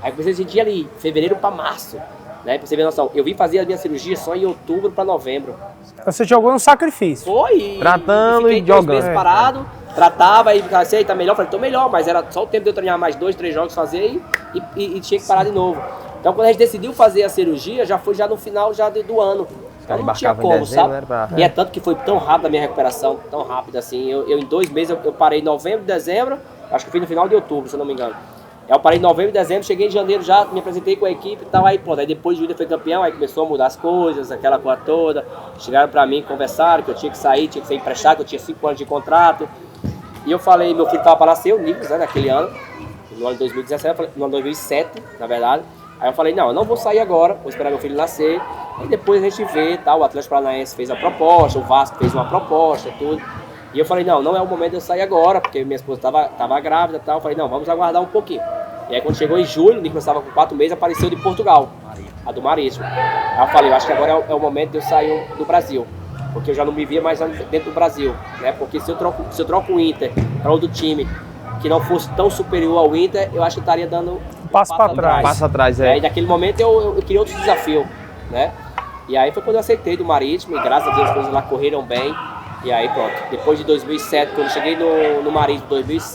Aí eu comecei a sentir ali, fevereiro para março. Né, pra você ver a noção, eu vim fazer a minha cirurgia só em outubro para novembro. Você jogou no sacrifício. Foi. Tratando e jogando. Fiquei 2 meses parado, tratava e ficava assim, tá melhor? Falei, tô melhor, mas era só o tempo de eu treinar mais 2, 3 jogos, fazer e tinha que parar de novo. Então quando a gente decidiu fazer a cirurgia, já foi no final do ano. Então não tinha como, sabe? E é tanto que foi tão rápido a minha recuperação, tão rápido assim. Eu em 2 meses, eu parei em novembro, dezembro, acho que fui no final de outubro, se eu não me engano. Eu parei em novembro, dezembro, cheguei em janeiro já, me apresentei com a equipe e tal, aí pronto. Aí depois o Inter foi campeão, aí começou a mudar as coisas, aquela coisa toda. Chegaram pra mim, conversaram que eu tinha que sair, tinha que ser emprestado, que eu tinha 5 anos de contrato. E eu falei, meu filho tava para nascer, o Nicolas, né, naquele ano, no ano de 2017, no ano 2007, na verdade. Aí eu falei, não, eu não vou sair agora, vou esperar meu filho nascer, e depois a gente vê, tal, o Atlético Paranaense fez a proposta, o Vasco fez uma proposta, tudo. E eu falei, não é o momento de eu sair agora, porque minha esposa tava grávida e tal. Eu falei, não, vamos aguardar um pouquinho. E aí quando chegou em julho, o Nicolas estava com 4 meses, apareceu de Portugal, a do Marítimo. Aí eu falei, eu acho que agora é o momento de eu sair do Brasil, porque eu já não me via mais dentro do Brasil, né? Porque se eu troco o Inter para outro time que não fosse tão superior ao Inter, eu acho que eu estaria dando um passo para trás. Passo atrás, é. E naquele momento eu queria outro desafio, né? E aí foi quando eu aceitei do Marítimo, e graças a Deus as coisas lá correram bem. E aí pronto, depois de 2007, quando eu cheguei no Marítimo,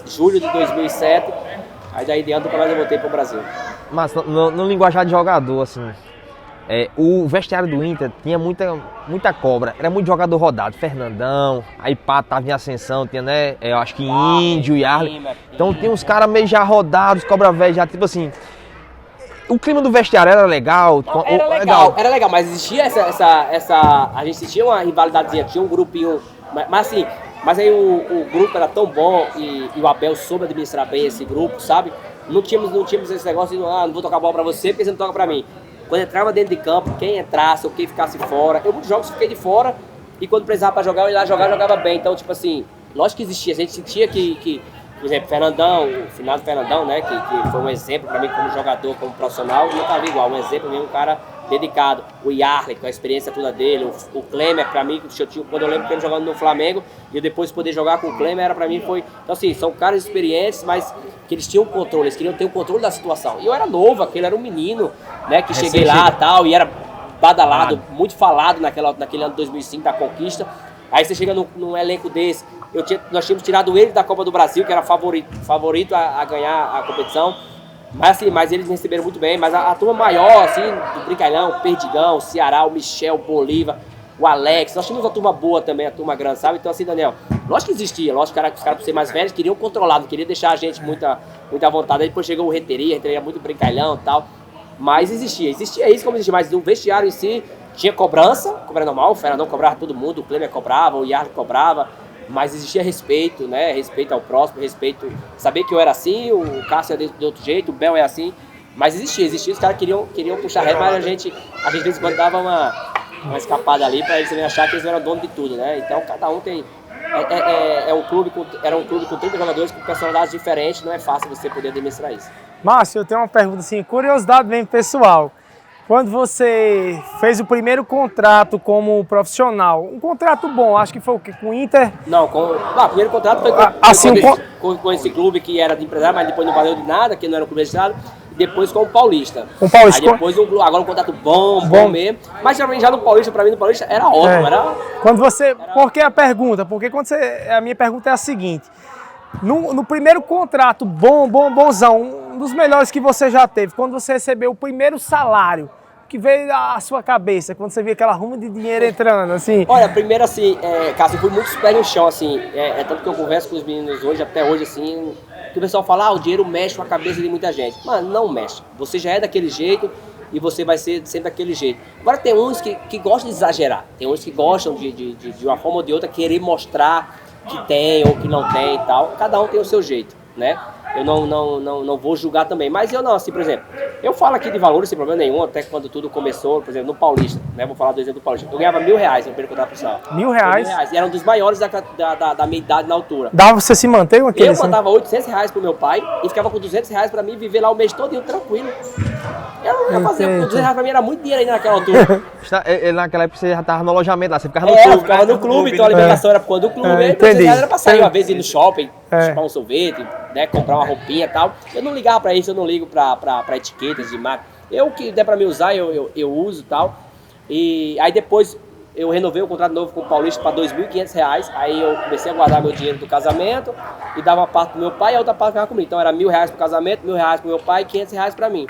julho de 2007, aí daí diante nunca mais eu voltei pro Brasil. Mas no linguajar de jogador, assim, o vestiário do Inter tinha muita cobra, era muito jogador rodado, Fernandão, aí Pato tava em ascensão, tinha, né, eu acho que Índio e Arley, então tinha uns caras meio já rodados, cobra velho, já tipo assim, o clima do vestiário era legal? Não, era legal, mas existia a gente tinha uma rivalidadezinha, tinha um grupinho, mas aí o grupo era tão bom e o Abel soube administrar bem esse grupo, sabe? Não tínhamos esse negócio de, não vou tocar a bola pra você porque você não toca pra mim. Quando entrava dentro de campo, quem entrasse ou quem ficasse fora, eu muitos jogos fiquei de fora e quando precisava pra jogar, eu ia lá jogar, jogava bem. Então, tipo assim, lógico que existia, a gente sentia que por exemplo, Fernandão, o final do Fernandão, né, que foi um exemplo pra mim como jogador, como profissional, não tava igual, um exemplo mesmo, um cara dedicado. O Yarley, com a experiência toda dele, o Klemer, pra mim, quando eu lembro que ele jogando no Flamengo, e depois poder jogar com o Klemer, era pra mim, foi... Então assim, são caras experientes, mas que eles tinham controle, eles queriam ter o controle da situação. E eu era novo, aquele era um menino, né, que cheguei lá e tal, e era badalado, muito falado naquele ano de 2005, da conquista. Aí você chega num elenco desse, nós tínhamos tirado ele da Copa do Brasil, que era favorito a ganhar a competição. Mas eles receberam muito bem. Mas a turma maior, assim, do Brincalhão, o Perdigão, o Ceará, o Michel, o Bolívar, o Alex. Nós tínhamos uma turma boa também, a turma grande, sabe? Então assim, Daniel, lógico que existia. Lógico que os caras, por ser mais velhos, queriam controlar, não queriam deixar a gente muita vontade. Aí depois chegou o Renteria muito Brincalhão e tal. Mas existia isso como existia. Mas no vestiário em si, tinha cobrança normal. O Fernandão cobrava todo mundo, o Klemer cobrava, o Yarley cobrava. Mas existia respeito, né? Respeito ao próximo, respeito... Saber que eu era assim, o Cássio é de outro jeito, o Bel é assim. Mas existia. Os caras queriam puxar reto, mas a gente de vez em quando dava uma escapada ali pra eles também achar que eles eram dono de tudo, né? Então cada um tem... era um clube com 30 jogadores com personalidades diferentes, não é fácil você poder administrar isso. Márcio, eu tenho uma pergunta assim, curiosidade bem pessoal. Quando você fez o primeiro contrato como profissional, um contrato bom, acho que foi o quê? Com o Inter? Não, o primeiro contrato foi com esse clube que era de empresário, mas depois não valeu de nada, que não era um clube registrado. Depois com o Paulista. Com o Paulista. Aí depois agora um contrato bom mesmo. Mas já no Paulista, pra mim no Paulista era ótimo. Por que a pergunta? Porque a minha pergunta é a seguinte. No primeiro contrato bonzão, um dos melhores que você já teve, quando você recebeu o primeiro salário, que veio à sua cabeça quando você viu aquela ruma de dinheiro entrando, assim? Olha, primeiro assim, Cássio, eu fui muito pé no chão, assim, tanto que eu converso com os meninos hoje, até hoje, assim, que o pessoal fala, o dinheiro mexe com a cabeça de muita gente. Mano, não mexe. Você já é daquele jeito e você vai ser sempre daquele jeito. Agora tem uns que gostam de exagerar, tem uns que gostam de uma forma ou de outra querer mostrar que tem ou que não tem e tal. Cada um tem o seu jeito, né? Eu não vou julgar também, mas eu não, assim, por exemplo, eu falo aqui de valores sem problema nenhum, até quando tudo começou, por exemplo, no Paulista, né, vou falar do exemplo do Paulista, eu ganhava R$1.000 no período que eu profissional. R$1.000? E era um dos maiores da minha idade na altura. Dava pra você se manter com aquele? Eu mandava R$800 pro meu pai e ficava com R$200 pra mim viver lá o mês todo tranquilo. Eu não ia fazer, com R$200 pra mim era muito dinheiro ainda naquela altura. Naquela época você já tava no alojamento lá, você ficava no clube. clube. Eu ficava no clube, então a alimentação era por conta do clube. Então R$200 era pra sair uma vez ir no shopping, chupar um sorvete, né, comprar uma roupinha e tal. Eu não ligava pra isso, eu não ligo pra etiquetas de marca. Eu que der pra me usar, eu uso e tal. E aí depois eu renovei o contrato novo com o Paulista para R$2.500. Aí eu comecei a guardar meu dinheiro do casamento e dava uma parte pro meu pai e a outra parte ficava comigo. Então era R$1.000 pro casamento, R$1.000 pro meu pai e R$500 pra mim.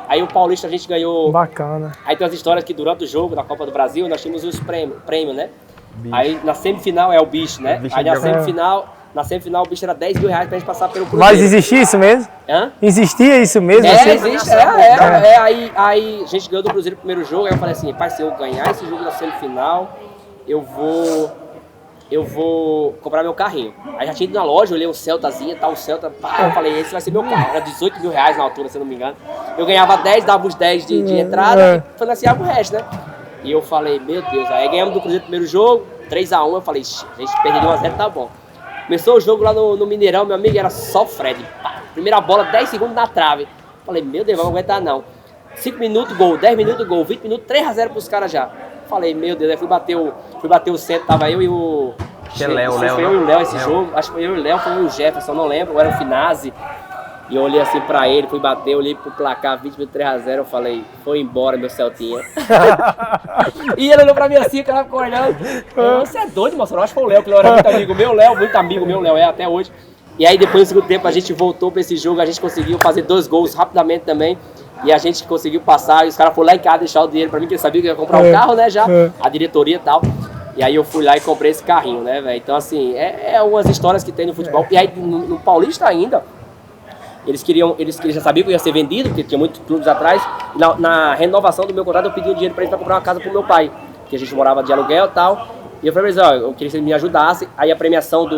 Aí o Paulista a gente ganhou. Bacana. Aí tem umas histórias que durante o jogo da Copa do Brasil nós tínhamos os prêmios, né? Bicho. Aí na semifinal é o bicho, né? Aí na semifinal o bicho era R$10.000 pra gente passar pelo Cruzeiro. Mas existia isso mesmo? Hã? Existia isso mesmo? Existe, aí a gente ganhou do Cruzeiro no primeiro jogo, aí eu falei assim, pai, se eu ganhar esse jogo na semifinal, eu vou comprar meu carrinho. Aí já tinha ido na loja, olhei o Celtazinho, o Celta, eu falei, esse vai ser meu carro. Era R$18.000 na altura, se eu não me engano. Eu ganhava 10, dava os 10 de entrada e financiava o resto, né? E eu falei, meu Deus, aí ganhamos do Cruzeiro no primeiro jogo, 3-1, eu falei, a gente perdeu 1-0, tá bom. Começou o jogo lá no Mineirão, meu amigo, era só Fred. Pá, primeira bola, 10 segundos na trave. Falei, meu Deus, não vou aguentar não. 5 minutos, gol, 10 minutos, gol, 20 minutos, 3-0 pros caras já. Falei, meu Deus, aí fui bater o centro, tava eu e o... Foi eu e o Léo esse jogo, acho que foi eu e o Léo, foi o Jefferson, não lembro, ou era o Finazzi. E eu olhei assim pra ele, fui bater, olhei pro placar, 20 minutos, 3-0, eu falei, foi embora meu Celtinha. E ele olhou pra mim assim, o cara ficou olhando. Você é doido, moço? Eu acho que foi o Léo, que era muito amigo meu, Léo, até hoje. E aí depois do segundo tempo a gente voltou pra esse jogo, a gente conseguiu fazer 2 gols rapidamente também. E a gente conseguiu passar, e os caras foram lá em casa deixar o dinheiro pra mim, que eles sabiam que eu ia comprar um carro, né, já, a diretoria e tal. E aí eu fui lá e comprei esse carrinho, né, velho? Então assim, é umas histórias que tem no futebol. E aí no Paulista ainda, eles já sabiam que eu ia ser vendido, porque tinha muitos clubes atrás. E na renovação do meu contrato eu pedi um dinheiro pra eles pra comprar uma casa pro meu pai, que a gente morava de aluguel e tal. E eu falei pra eles, eu queria que eles me ajudassem. Aí a premiação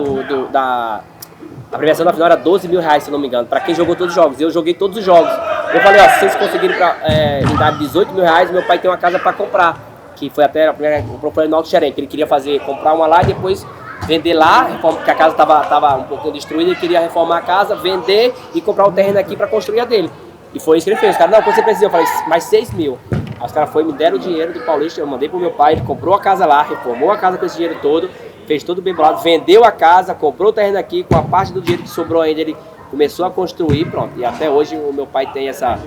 a premiação da final era R$12.000, se eu não me engano, pra quem jogou todos os jogos. Eu joguei todos os jogos. Eu falei, se vocês conseguirem me dar R$18.000, meu pai tem uma casa pra comprar. Que foi até o próprio Norte Xerém, que ele queria comprar uma lá e depois vender lá, porque a casa tava um pouquinho destruída, ele queria reformar a casa, vender e comprar o terreno aqui pra construir a dele. E foi isso que ele fez. Os caras, não, quando você precisa, eu falei, mais 6 mil. Aí os caras me deram o dinheiro do Paulista, eu mandei pro meu pai, ele comprou a casa lá, reformou a casa com esse dinheiro todo, fez todo bem bolado, vendeu a casa, comprou o terreno aqui, com a parte do dinheiro que sobrou ainda, ele começou a construir, pronto. E até hoje o meu pai tem essa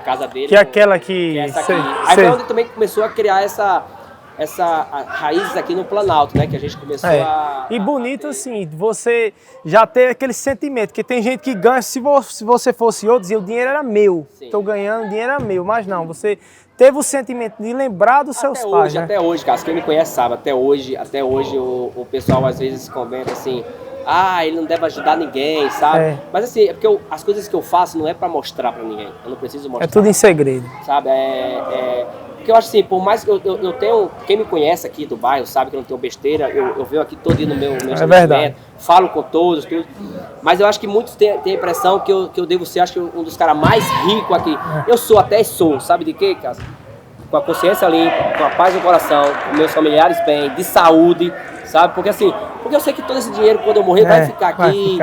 casa dele. Que é aquela que... Que é essa aqui. Aí foi onde também começou a criar essa raízes aqui no Planalto, né? Que a gente começou a... E bonito assim, você já ter aquele sentimento, que tem gente que ganha, se você fosse outro, dizia, o dinheiro era meu, estou ganhando, o dinheiro era meu, mas não, você teve o sentimento de lembrar dos seus pais, né? Até hoje, cara, quem me conhece sabe, até hoje o pessoal às vezes comenta assim, ele não deve ajudar ninguém, sabe? Mas assim, é porque as coisas que eu faço não é pra mostrar pra ninguém, eu não preciso mostrar. É tudo em segredo. Sabe, porque eu acho assim, por mais que eu tenho, quem me conhece aqui do bairro sabe que eu não tenho besteira, eu venho aqui todo dia no meu estabelecimento, falo com todos, tudo. Mas eu acho que muitos têm a impressão que eu devo ser, acho que um dos caras mais ricos aqui. Eu sou, sabe de quê, cara? Com a consciência limpa, com a paz no coração, com meus familiares bem, de saúde, sabe? Porque assim, eu sei que todo esse dinheiro, quando eu morrer, vai ficar aqui.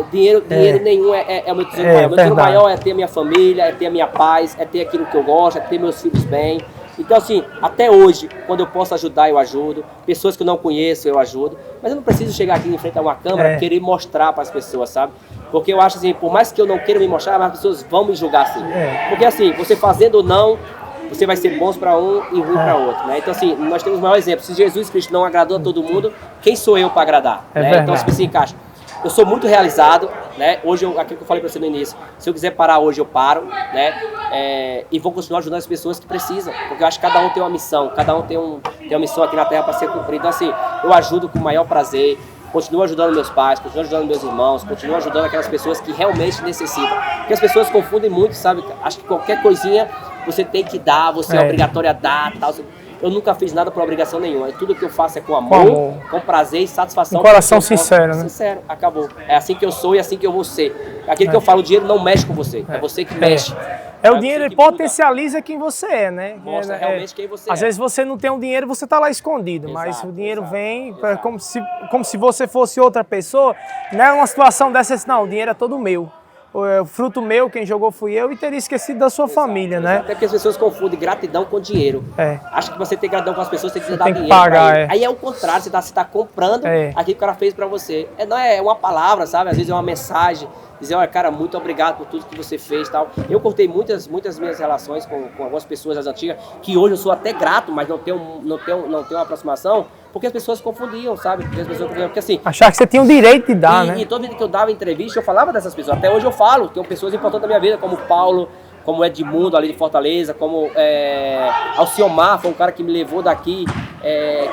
Dinheiro nenhum é o meu tesouro maior. Meu tesouro maior é ter a minha família, é ter a minha paz, é ter aquilo que eu gosto, é ter meus filhos bem. Então assim, até hoje, quando eu posso ajudar, eu ajudo. Pessoas que eu não conheço, eu ajudo. Mas eu não preciso chegar aqui em frente a uma câmera e querer mostrar para as pessoas, sabe? Porque eu acho assim, por mais que eu não queira me mostrar, mas as pessoas vão me julgar assim. Porque assim, você fazendo ou não, você vai ser bons para um e ruim para outro, né? Então assim, nós temos o maior exemplo. Se Jesus Cristo não agradou a todo mundo, quem sou eu para agradar? Né? Então, se você encaixa. Eu sou muito realizado, né? Hoje, aquilo que eu falei para você no início, se eu quiser parar hoje, eu paro, né? E vou continuar ajudando as pessoas que precisam, porque eu acho que cada um tem uma missão, cada um tem uma missão aqui na Terra para ser cumprida. Então, assim, eu ajudo com o maior prazer, continuo ajudando meus pais, continuo ajudando meus irmãos, continuo ajudando aquelas pessoas que realmente necessitam. Porque as pessoas confundem muito, sabe? Acho que qualquer coisinha você tem que dar, você é obrigatório a dar, tal. Eu nunca fiz nada por obrigação nenhuma. Tudo que eu faço é com amor, com prazer e satisfação. Um coração sincero, né? Sincero, acabou. É assim que eu sou e é assim que eu vou ser. Aquilo que eu falo, o dinheiro não mexe com você. É você que mexe. O dinheiro ele potencializa quem você é, né? Mostra realmente quem você Às vezes você não tem o dinheiro, você tá lá escondido, mas o dinheiro vem como se você fosse outra pessoa. Não é uma situação dessa, não, o dinheiro é todo meu. O fruto meu, quem jogou fui eu e teria esquecido da sua família, né? Até porque as pessoas confundem gratidão com dinheiro. Acho que você tem gratidão com as pessoas, tem que dar dinheiro pagar, pra ele. Aí é o contrário, você tá comprando aquilo que o cara fez pra você. Não é uma palavra, sabe? Às vezes é uma mensagem. Dizer, olha, cara, muito obrigado por tudo que você fez e tal. Eu cortei muitas minhas relações com algumas pessoas das antigas, que hoje eu sou até grato, mas não tenho uma aproximação, porque as pessoas confundiam, sabe? Porque assim... Achar que você tinha o direito de dar, né? E toda vida que eu dava entrevista, eu falava dessas pessoas. Até hoje eu falo, tem pessoas importantes da minha vida, como o Paulo, como o Edmundo ali de Fortaleza, como Alciomar, foi um cara que me levou daqui,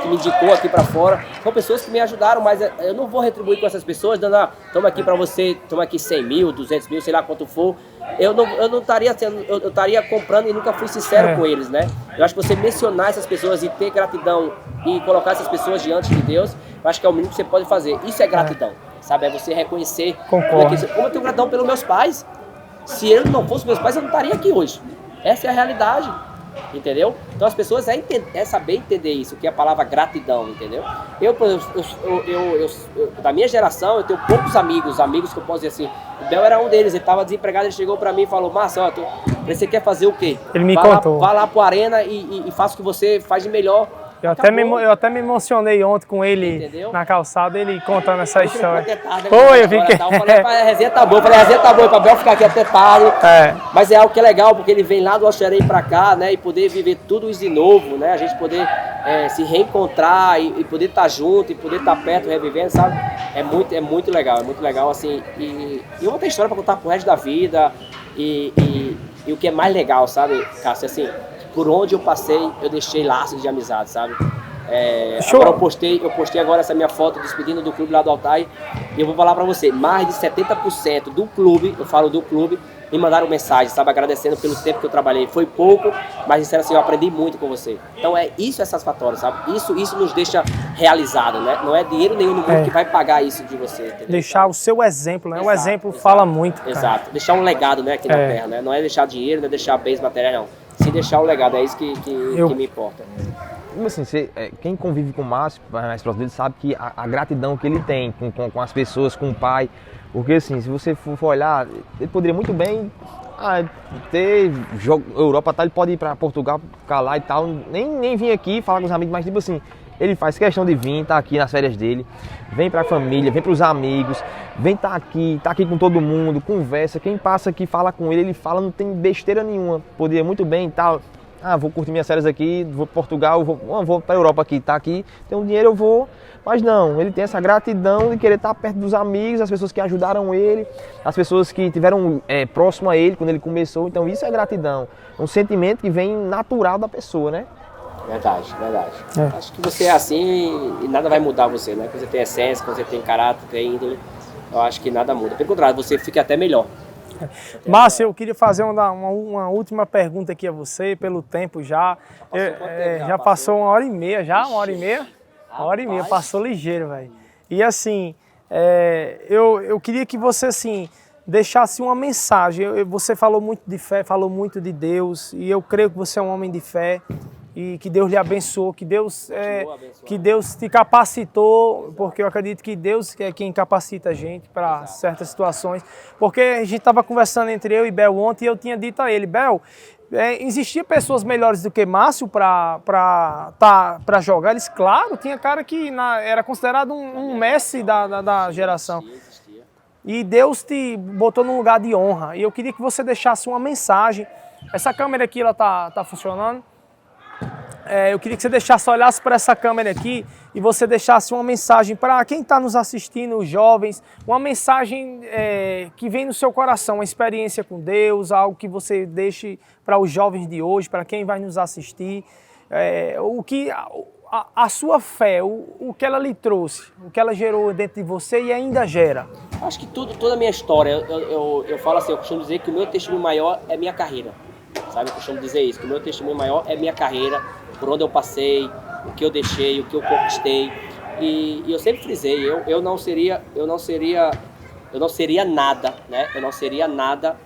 que me indicou aqui pra fora. São pessoas que me ajudaram, mas eu não vou retribuir com essas pessoas, dando, toma aqui pra você, toma aqui 100 mil, 200 mil, sei lá quanto for. Eu não estaria eu estaria comprando e nunca fui sincero com eles, né? Eu acho que você mencionar essas pessoas e ter gratidão e colocar essas pessoas diante de Deus, eu acho que é o mínimo que você pode fazer. Isso é gratidão, sabe? É você reconhecer. Concordo. Como eu tenho gratidão pelos meus pais. Se eu não fosse meus pais, eu não estaria aqui hoje. Essa é a realidade, entendeu? Então as pessoas saber entender isso, que é a palavra gratidão, entendeu? Eu da minha geração, eu tenho poucos amigos que eu posso dizer assim. O Bel era um deles, ele estava desempregado, ele chegou para mim e falou, Márcio, você quer fazer o quê? Ele me contou. Vá lá pro Arena e faça o que você faz de melhor. Eu até me emocionei ontem com ele, entendeu? Na calçada, ele contando essa história. Foi, eu fiquei... Eu falei, a resenha tá boa, pra Bel ficar aqui até tarde. Mas é algo que é legal, porque ele vem lá do Oxerém pra cá, né, e poder viver tudo isso de novo, né, a gente poder se reencontrar e poder estar junto, e poder estar perto, revivendo, sabe? É muito legal, assim, e eu vou ter história pra contar pro resto da vida, e o que é mais legal, sabe, Cássio, assim... Por onde eu passei, eu deixei laços de amizade, sabe? Agora eu postei agora essa minha foto despedindo do clube lá do Altai. E eu vou falar pra você, mais de 70% do clube, eu falo do clube, me mandaram mensagem, sabe? Agradecendo pelo tempo que eu trabalhei. Foi pouco, mas disseram assim, eu aprendi muito com você. Então isso é satisfatório, sabe? Isso nos deixa realizado, né? Não é dinheiro nenhum no mundo que vai pagar isso de você, entendeu? Deixar o seu exemplo, né? O exemplo fala muito, cara. Exato. Deixar um legado, né, aqui na Terra, né? Não é deixar dinheiro, não é deixar bens materiais, não. Se deixar o legado, é isso que me importa. Assim, quem convive com o Márcio, mais próximo dele, sabe que a gratidão que ele tem com as pessoas, com o pai, porque assim, se você for olhar, ele poderia muito bem ter jogo Europa, ele pode ir para Portugal, ficar lá e tal, nem vir aqui falar com os amigos, mas tipo assim, ele faz questão de vir, tá aqui nas férias dele, vem pra família, vem pros amigos, vem tá aqui com todo mundo, conversa, quem passa aqui fala com ele fala, não tem besteira nenhuma, poderia muito bem tal, vou curtir minhas férias aqui, vou para Portugal, vou pra Europa aqui, tá aqui, tem um dinheiro, eu vou, mas não, ele tem essa gratidão de querer estar perto dos amigos, as pessoas que ajudaram ele, as pessoas que tiveram próximo a ele quando ele começou, então isso é gratidão, um sentimento que vem natural da pessoa, né? Verdade. Acho que você é assim e nada vai mudar você, né? Quando você tem essência, quando você tem caráter, tem índole, eu acho que nada muda. Pelo contrário, você fica até melhor. Márcio, eu queria fazer uma última pergunta aqui a você, pelo tempo já. Já passou 1h30 já? 1h30? 1h30, passou ligeiro, velho. E assim, eu queria que você, assim, deixasse uma mensagem. Você falou muito de fé, falou muito de Deus, e eu creio que você é um homem de fé. E que Deus lhe abençoou, que Deus te capacitou, porque eu acredito que Deus é quem capacita a gente para certas situações. Porque a gente estava conversando entre eu e Bel ontem e eu tinha dito a ele, Bel, existia pessoas melhores do que Márcio para jogar? Eles, claro, tinha cara que era considerado um Messi da geração. E Deus te botou num lugar de honra. E eu queria que você deixasse uma mensagem. Essa câmera aqui, ela tá funcionando? eu queria que você deixasse, olhasse para essa câmera aqui e você deixasse uma mensagem para quem está nos assistindo, os jovens, uma mensagem que vem no seu coração, uma experiência com Deus, algo que você deixe para os jovens de hoje, para quem vai nos assistir, o que a sua fé, o que ela lhe trouxe, o que ela gerou dentro de você e ainda gera. Acho que toda a minha história, eu falo assim, eu costumo dizer que o meu testemunho maior é minha carreira. Sabe, eu costumo dizer isso, que o meu testemunho maior é minha carreira, por onde eu passei, o que eu deixei, o que eu conquistei. E eu sempre frisei, eu não seria nada, né? Eu não seria nada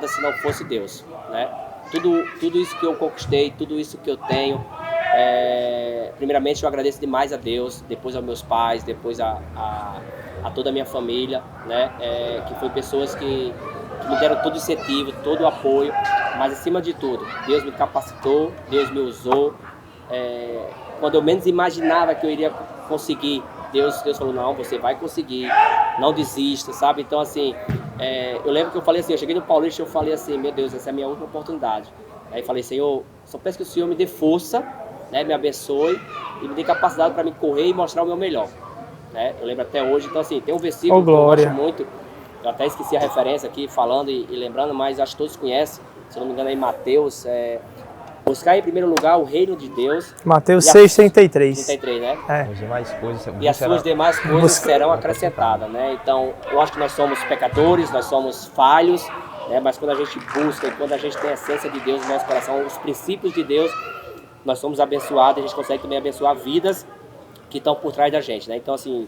se não fosse Deus, né? Tudo isso que eu conquistei, tudo isso que eu tenho, primeiramente eu agradeço demais a Deus, depois aos meus pais, depois a toda a minha família, né? Que foi pessoas que me deram todo o incentivo, todo o apoio, mas acima de tudo, Deus me capacitou, Deus me usou. Quando eu menos imaginava que eu iria conseguir, Deus falou, não, você vai conseguir, não desista, sabe? Então, assim, eu lembro que eu falei assim, eu cheguei no Paulista e eu falei assim, meu Deus, essa é a minha última oportunidade. Aí falei, Senhor, só peço que o Senhor me dê força, né, me abençoe e me dê capacidade para me correr e mostrar o meu melhor. Né? Eu lembro até hoje, então assim, tem um versículo que eu gosto muito, eu até esqueci a referência aqui, falando e lembrando, mas acho que todos conhecem, se não me engano, é em Mateus, buscar em primeiro lugar o reino de Deus. Mateus 6,33. 33, né? As demais coisas, E as suas demais coisas serão acrescentadas, né? Então, eu acho que nós somos pecadores, nós somos falhos, né? Mas quando a gente busca e quando a gente tem a essência de Deus no nosso coração, os princípios de Deus, nós somos abençoados, a gente consegue também abençoar vidas que estão por trás da gente, né? Então, assim,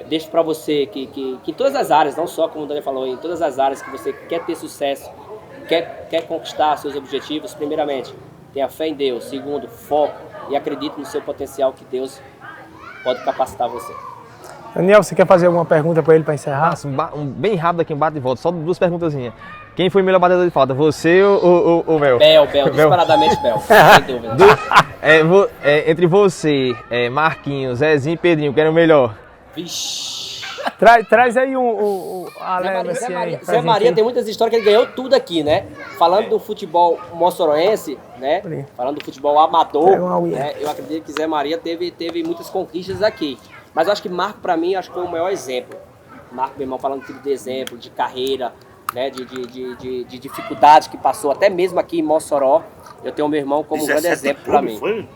deixo para você que em todas as áreas, não só como o Daniel falou, em todas as áreas que você quer ter sucesso, quer conquistar seus objetivos, primeiramente, tenha fé em Deus. Segundo, foco e acredite no seu potencial que Deus pode capacitar você. Daniel, você quer fazer alguma pergunta para ele para encerrar? Bem rápido aqui, um bate e volta, só duas perguntazinhas. Quem foi o melhor batedor de falta, você ou o Bel? Bel, disparadamente Bel, sem dúvida. Entre você, Marquinhos, Zezinho e Pedrinho, quem era o melhor? Vixe. Traz aí a leva assim aí. Zé Maria tem muitas histórias que ele ganhou tudo aqui, né? Falando do futebol moçoroense, né? Falando do futebol amador, né? Eu acredito que Zé Maria teve muitas conquistas aqui. Mas eu acho que Marco, para mim, acho que foi o maior exemplo. Marco, meu irmão, falando de exemplo, de carreira, né? De dificuldades que passou, até mesmo aqui em Mossoró. Eu tenho meu irmão como um grande exemplo para mim. Foi?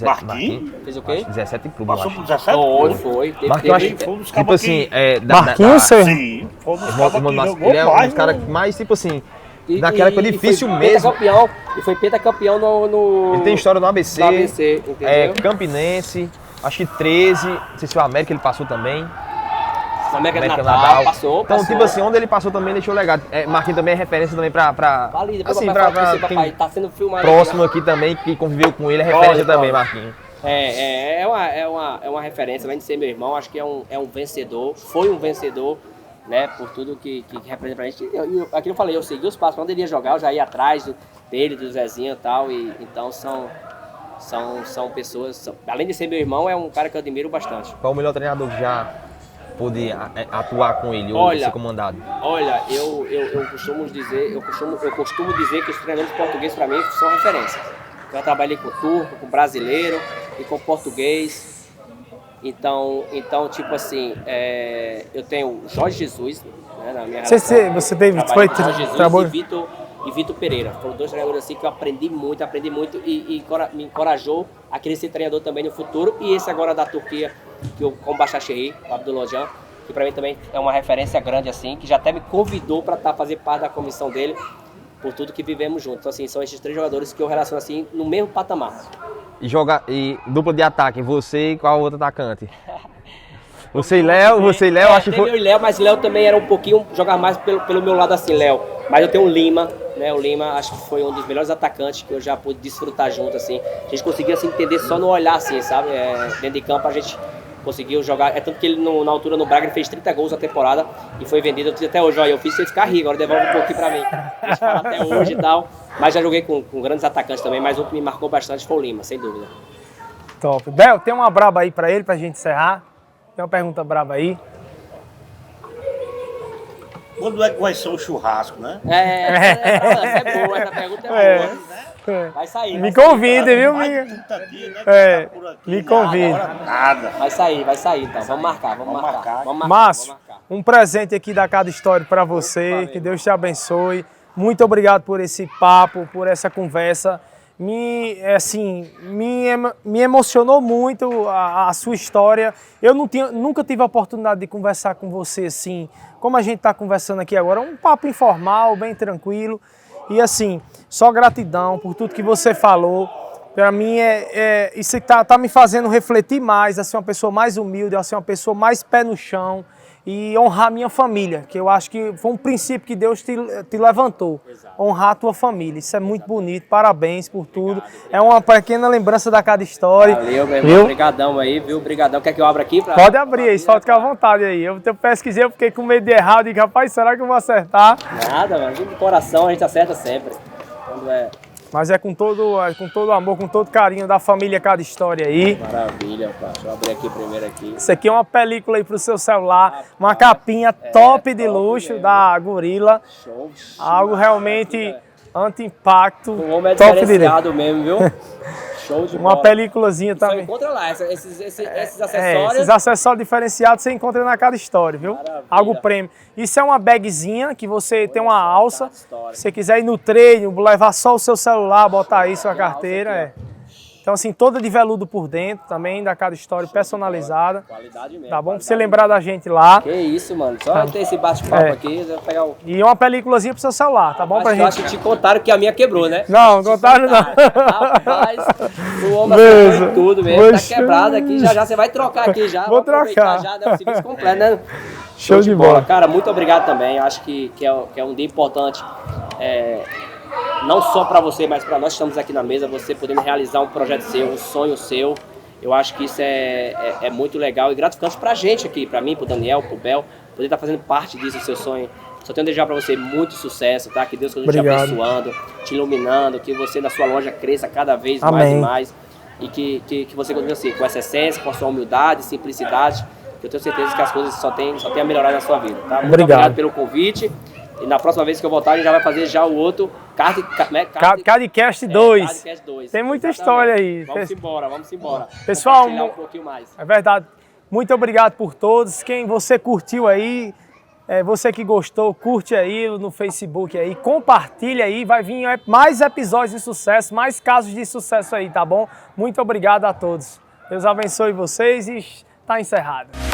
Marquinhos? Fez o quê? 17 clubes, Passou eu por acho. 17? Foi. Marquinhos, tipo assim, Marquinhos, seu Sim, foi um dos cabos que jogou ele é um mais, dos caras né? mais, tipo assim, naquela época difícil foi mesmo. E foi pentacampeão no... Ele tem história no ABC, no ABC, entendeu? Campinense, acho que 13, não sei se o América ele passou também. Na América do Natal, passou. Então, tipo assim, onde ele passou também deixou legado. Marquinhos também é referência também pra Vale, depois assim, pra quem tá sendo filmado próximo aqui também, que conviveu com ele, é referência também, Marquinhos. É uma referência, além de ser meu irmão, acho que é um vencedor, foi um vencedor, né, por tudo que representa pra gente. Aqui eu falei, eu segui os passos, quando ele ia jogar, eu já ia atrás dele, do Zezinho e tal, e então são pessoas, além de ser meu irmão, é um cara que eu admiro bastante. Qual o melhor treinador que já pôde atuar com ele ou ser comandado? Olha, eu costumo dizer que os treinadores portugueses para mim são referências. Eu trabalhei com turco, com brasileiro e com português. Então tipo assim, eu tenho Jorge Jesus, né, na minha relação. Você teve, foi Jorge Jesus e Vitor Pereira. Foram dois treinadores assim que eu aprendi muito e me encorajou a querer ser treinador também no futuro. E esse agora da Turquia, que eu com o Başakşehir, o Abdullah, que para mim também é uma referência grande assim, que já até me convidou para fazer parte da comissão dele, por tudo que vivemos juntos. Então, assim, são esses três jogadores que eu relaciono assim no mesmo patamar. E dupla de ataque, você e qual outro atacante? Você e Léo, acho que foi... Eu e Léo, mas Léo também era um pouquinho, jogar mais pelo meu lado assim, Léo. Mas eu tenho o Lima, né? O Lima acho que foi um dos melhores atacantes que eu já pude desfrutar junto, assim. A gente conseguia se entender só no olhar, assim, sabe? Dentro de campo a gente conseguiu jogar. É tanto que ele, na altura, no Braga, ele fez 30 gols na temporada e foi vendido. Eu disse até hoje, ó, eu fiz você ficar rico, agora devolve um pouquinho pra mim. A gente fala até hoje e tal. Mas já joguei com grandes atacantes também, mas um que me marcou bastante foi o Lima, sem dúvida. Top. Bel, tem uma braba aí pra ele, pra gente encerrar? Tem uma pergunta braba aí. Quando é que vai ser o churrasco, né? Essa é boa, essa pergunta é boa. Vai sair. Me vai convide, sair, viu, Mais de minha? 30 dias, né? É, Tá por aqui, me convide. Nada. Vai sair então. Vamos marcar. Vamos marcar. Márcio, um presente aqui da Cada História para você, Opa, que Deus te abençoe. Muito obrigado por esse papo, por essa conversa. Me emocionou muito a sua história. Eu nunca tive a oportunidade de conversar com você assim, como a gente está conversando aqui agora. Um papo informal, bem tranquilo. E assim, só gratidão por tudo que você falou. Para mim, isso tá me fazendo refletir mais, a ser uma pessoa mais humilde, a ser uma pessoa mais pé no chão e honrar minha família, que eu acho que foi um princípio que Deus te levantou. Exato. Honrar a tua família. Isso é muito bonito, parabéns por tudo. É uma pequena lembrança da Cada História. Valeu, meu irmão. Obrigadão aí, viu? Obrigadão. Quer que eu abra aqui? Pode abrir aí, só fica à vontade aí. Eu pesquisei, eu fiquei com medo de errar, eu digo, rapaz, será que eu vou acertar? Nada, mano. De coração a gente acerta sempre. Quando é... Mas é com todo amor, com todo carinho da família Cada História aí. Maravilha, pá. Deixa eu abrir aqui primeiro aqui. Isso aqui é uma película aí pro seu celular, uma capinha top de luxo da Gorilla. Show. Algo realmente anti-impacto, O homem é top de linha. diferenciado mesmo, viu? Show de bola. Uma peliculazinha Só também. encontra lá, esses acessórios. Esses acessórios diferenciados você encontra na Cada História, viu? Maravilha. Algo prêmio. Isso é uma bagzinha que você tem uma alça. Cada história. Se você quiser ir no treino, levar só o seu celular, botar aí sua carteira. aqui, Então assim, toda de veludo por dentro também, da Cada História, personalizada. Qualidade mesmo. Tá bom? Pra você qualidade lembrar da gente lá. mesmo. Que isso, mano. Só ter esse bate-papo aqui, eu vou pegar o... E uma peliculazinha pro seu celular, tá bom? Pra Acho que gente. te contaram que a minha quebrou, né? Não, contaram não. Rapaz, o homem Beleza. acertou em tudo mesmo. Poxa. Tá quebrado aqui, já você vai trocar aqui já. Vou aproveitar trocar. Já, né? O serviço completo, né? Show de bola. Cara, muito obrigado também. Eu acho que é um dia importante. Não só para você, mas para nós que estamos aqui na mesa, você podendo realizar um projeto seu, um sonho seu. Eu acho que isso é muito legal e gratificante pra gente aqui, pra mim, pro Daniel, pro Bel, poder estar fazendo parte disso, do seu sonho. Só tenho a desejar pra você muito sucesso, tá? Que Deus continue te Obrigado. abençoando, te iluminando, que você na sua loja cresça cada vez mais Amém. e mais. E que você continue assim, com essa essência, com a sua humildade, simplicidade, que eu tenho certeza que as coisas só tem a melhorar na sua vida, tá? Muito obrigado pelo convite. E na próxima vez que eu voltar, a gente já vai fazer já o outro Cadcast 2. Cadcast 2. Tem muita Exatamente. história aí. Vamos embora. Pessoal, Compartilhar um pouquinho mais. É verdade. Muito obrigado por todos. Quem você curtiu aí, você que gostou, curte aí no Facebook aí, compartilha aí, vai vir mais episódios de sucesso, mais casos de sucesso aí, tá bom? Muito obrigado a todos. Deus abençoe vocês e está encerrado.